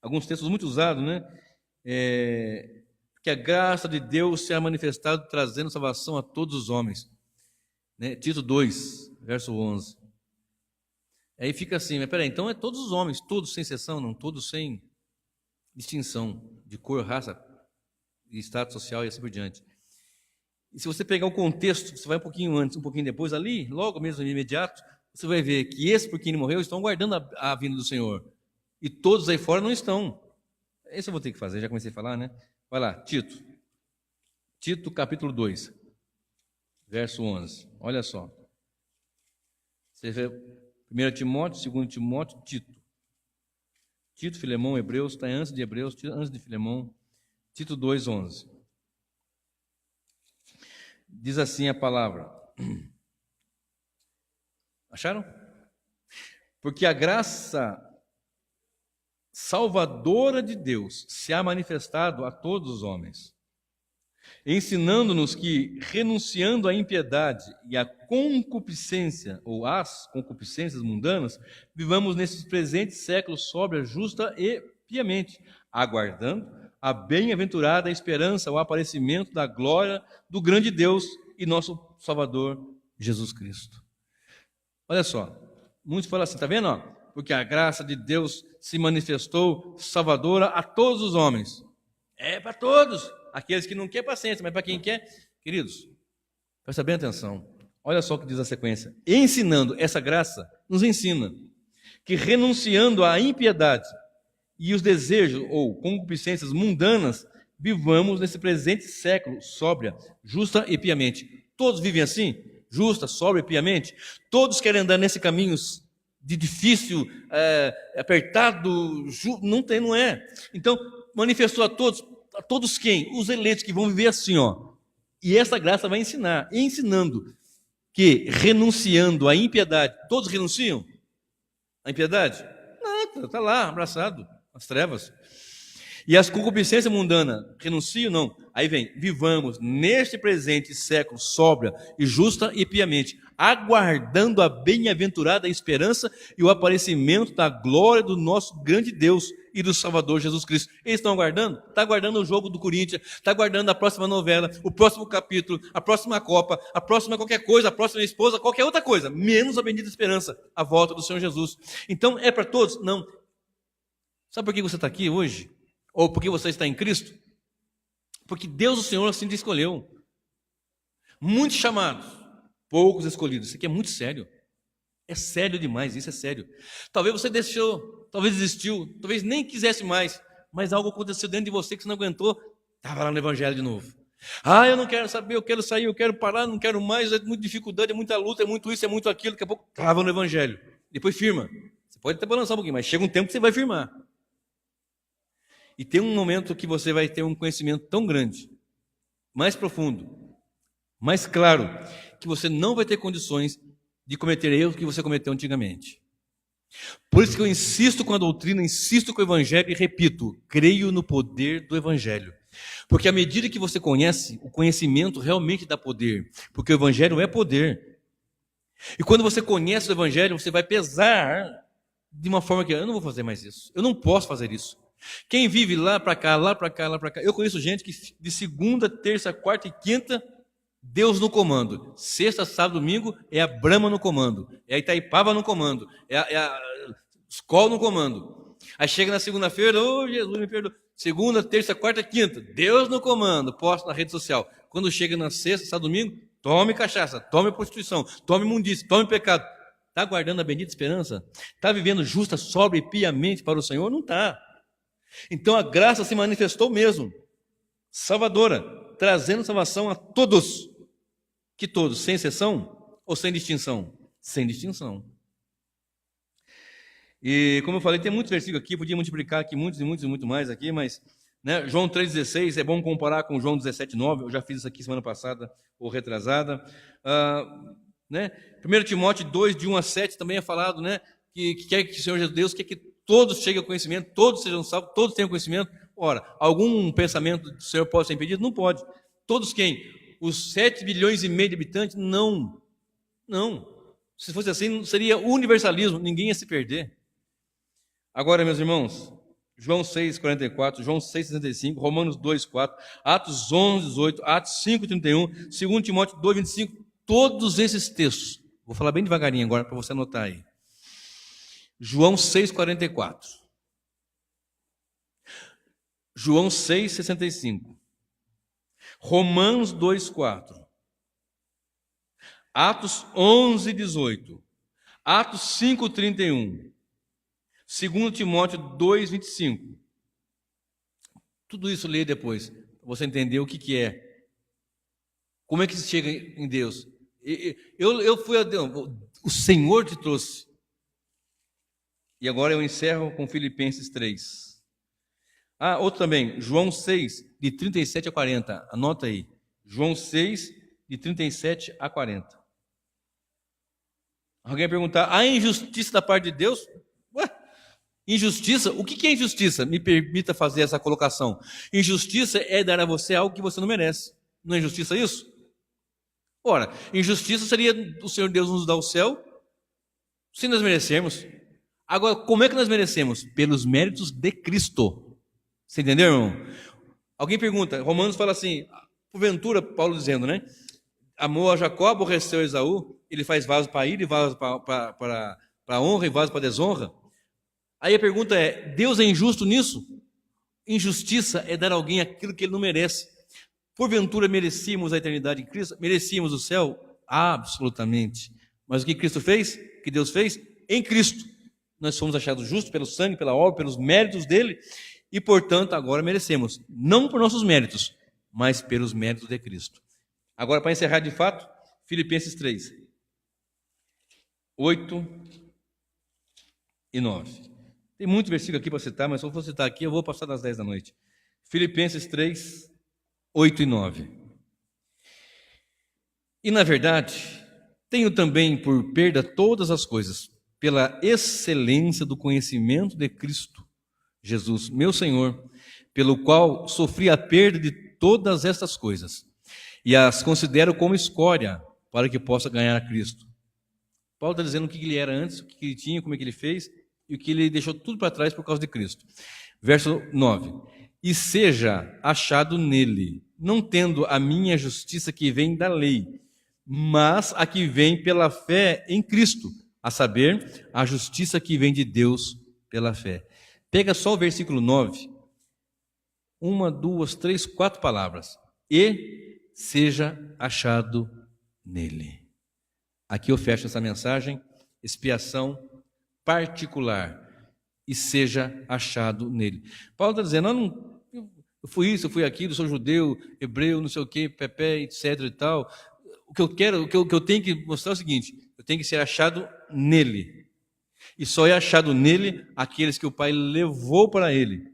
alguns textos muito usados, né? Que a graça de Deus se é manifestada trazendo salvação a todos os homens. Né? Tito 2, verso 11. Aí fica assim, mas peraí, então é todos os homens, todos sem exceção, não, todos sem distinção de cor, raça, status social e assim por diante. E se você pegar o contexto, você vai um pouquinho antes, um pouquinho depois, ali, logo mesmo, imediato, você vai ver que esses por quem ele morreu estão guardando a vinda do Senhor. E todos aí fora não estão. Esse eu vou ter que fazer, já comecei a falar, né? Vai lá, Tito. Tito, capítulo 2, verso 11. Olha só. Você vê 1 Timóteo, 2 Timóteo, Tito. Tito, Filemão, Hebreus, está antes de Hebreus, antes de Filemão. Tito 2, 11. Diz assim a palavra. Acharam? Porque a graça salvadora de Deus se há manifestado a todos os homens, ensinando-nos que, renunciando à impiedade e à concupiscência, ou às concupiscências mundanas, vivamos nesses presentes séculos sóbria, justa e piamente, aguardando a bem-aventurada esperança, o aparecimento da glória do grande Deus e nosso Salvador, Jesus Cristo. Olha só, muitos falam assim, está vendo? Porque a graça de Deus se manifestou salvadora a todos os homens. É para todos. Aqueles que não querem paciência, mas para quem quer, queridos, presta bem atenção. Olha só o que diz a sequência. Ensinando, essa graça nos ensina que renunciando à impiedade e os desejos ou concupiscências mundanas, vivamos nesse presente século sóbria, justa e piamente. Todos vivem assim? Justa, sóbria e piamente? Todos querem andar nesse caminho de difícil, apertado, não tem, não é. Então, manifestou a todos quem? Os eleitos que vão viver assim, ó. E essa graça vai ensinar, ensinando que renunciando à impiedade, todos renunciam à impiedade? Não, está lá, abraçado, as trevas. E as concupiscências mundanas, renunciam? Não. Aí vem, vivamos neste presente século sóbria e justa e piamente, aguardando a bem-aventurada esperança e o aparecimento da glória do nosso grande Deus e do Salvador Jesus Cristo. Eles estão aguardando? Está aguardando o jogo do Corinthians, está aguardando a próxima novela, o próximo capítulo, a próxima Copa, a próxima qualquer coisa, a próxima esposa, qualquer outra coisa, menos a bendita esperança, a volta do Senhor Jesus. Então, é para todos? Não. Sabe por que você está aqui hoje? Ou porque você está em Cristo? Porque Deus, o Senhor, assim te escolheu. Muitos chamados, poucos escolhidos. Isso aqui é muito sério. É sério demais, isso é sério. Talvez você deixou, talvez desistiu, talvez nem quisesse mais, mas algo aconteceu dentro de você que você não aguentou, estava lá no Evangelho de novo. Eu não quero saber, eu quero sair, eu quero parar, não quero mais, é muita dificuldade, é muita luta, é muito isso, é muito aquilo. Daqui a pouco estava no Evangelho. Depois firma. Você pode até balançar um pouquinho, mas chega um tempo que você vai firmar. E tem um momento que você vai ter um conhecimento tão grande, mais profundo, mais claro, que você não vai ter condições de cometer erros que você cometeu antigamente. Por isso que eu insisto com a doutrina, insisto com o Evangelho e repito, creio no poder do Evangelho. Porque à medida que você conhece, o conhecimento realmente dá poder, porque o Evangelho é poder. E quando você conhece o Evangelho, você vai pesar de uma forma que eu não vou fazer mais isso, eu não posso fazer isso. Quem vive lá para cá, lá para cá, lá para cá. Eu conheço gente que de segunda, terça, quarta e quinta, Deus no comando. Sexta, sábado, domingo, é a Brahma no comando. É a Itaipava no comando. É a Skol no comando. Aí chega na segunda-feira, Jesus me perdoa. Segunda, terça, quarta, quinta, Deus no comando. Posto na rede social. Quando chega na sexta, sábado, domingo, tome cachaça, tome prostituição, tome imundície, tome pecado. Está guardando a bendita esperança? Está vivendo justa, sóbria e piamente para o Senhor? Não está. Então a graça se manifestou mesmo, salvadora, trazendo salvação a todos. Que todos, sem exceção ou sem distinção? Sem distinção. E como eu falei, tem muitos versículos aqui, podia multiplicar aqui muitos e muitos e muito mais aqui, mas João 3,16 é bom comparar com João 17,9, eu já fiz isso aqui semana passada ou retrasada. 1 Timóteo 2, de 1 a 7 também é falado, que quer que o Senhor Deus quer que todos cheguem ao conhecimento, todos sejam salvos, todos tenham conhecimento. Ora, algum pensamento do Senhor pode ser impedido? Não pode. Todos quem? Os 7,5 bilhões de habitantes? Não. Não. Se fosse assim, seria universalismo, ninguém ia se perder. Agora, meus irmãos, João 6,44, João 6,65, Romanos 2,4, Atos 11,18, Atos 5,31, 2 Timóteo 2,25, todos esses textos. Vou falar bem devagarinho agora para você anotar aí. João 6,44, João 6,65, Romanos 2,4, Atos 11,18, Atos 5,31, 2 Timóteo 2,25. Tudo isso leia depois, para você entender o que é. Como é que se chega em Deus? Eu fui a Deus, o Senhor te trouxe. E agora eu encerro com Filipenses 3. Outro também, João 6, de 37 a 40. Anota aí. João 6, de 37 a 40. Alguém vai perguntar, há injustiça da parte de Deus? Injustiça? O que é injustiça? Me permita fazer essa colocação. Injustiça é dar a você algo que você não merece. Não é injustiça isso? Ora, injustiça seria o Senhor Deus nos dar o céu, se nós merecermos. Agora, como é que nós merecemos? Pelos méritos de Cristo. Você entendeu, irmão? Alguém pergunta, Romanos fala assim, porventura, Paulo dizendo, amou a Jacó, aborreceu a Esaú, ele faz vaso para ira e vaso para honra e vaso para desonra. Aí a pergunta é, Deus é injusto nisso? Injustiça é dar a alguém aquilo que ele não merece. Porventura merecíamos a eternidade em Cristo? Merecíamos o céu? Absolutamente. Mas o que Cristo fez? O que Deus fez? Em Cristo. Nós fomos achados justos pelo sangue, pela obra, pelos méritos dele, e portanto agora merecemos, não por nossos méritos, mas pelos méritos de Cristo. Agora, para encerrar de fato, Filipenses 3, 8 e 9. Tem muito versículo aqui para citar, mas se eu for citar aqui, eu vou passar das 10 da noite. Filipenses 3, 8 e 9. E, na verdade, tenho também por perda todas as coisas, pela excelência do conhecimento de Cristo Jesus, meu Senhor, pelo qual sofri a perda de todas estas coisas, e as considero como escória, para que possa ganhar a Cristo. Paulo está dizendo o que ele era antes, o que ele tinha, como é que ele fez, e o que ele deixou tudo para trás por causa de Cristo. Verso 9. E seja achado nele, não tendo a minha justiça que vem da lei, mas a que vem pela fé em Cristo, a saber, a justiça que vem de Deus pela fé. Pega só o versículo 9, 1, 2, 3, 4 palavras. E seja achado nele. Aqui eu fecho essa mensagem, expiação particular, e seja achado nele. Paulo está dizendo, eu fui isso, eu fui aquilo, sou judeu, hebreu, não sei o que, Pepe, etc e tal. O que eu quero, o que eu tenho que mostrar é o seguinte: eu tenho que ser achado nele. E só é achado nele aqueles que o Pai levou para ele.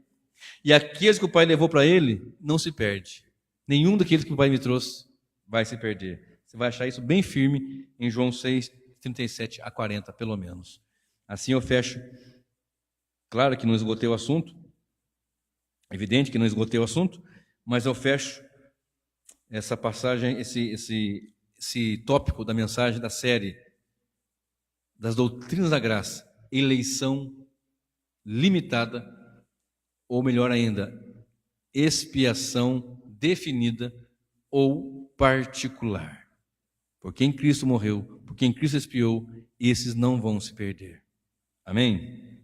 E aqueles que o Pai levou para ele, não se perde. Nenhum daqueles que o Pai me trouxe vai se perder. Você vai achar isso bem firme em João 6, 37 a 40, pelo menos. Assim eu fecho. Claro que não esgotei o assunto. Evidente que não esgotei o assunto. Mas eu fecho essa passagem, esse tópico da mensagem da série das doutrinas da graça. Eleição limitada, ou melhor ainda, expiação definida ou particular. Por quem Cristo morreu, por quem Cristo expiou, esses não vão se perder. Amém?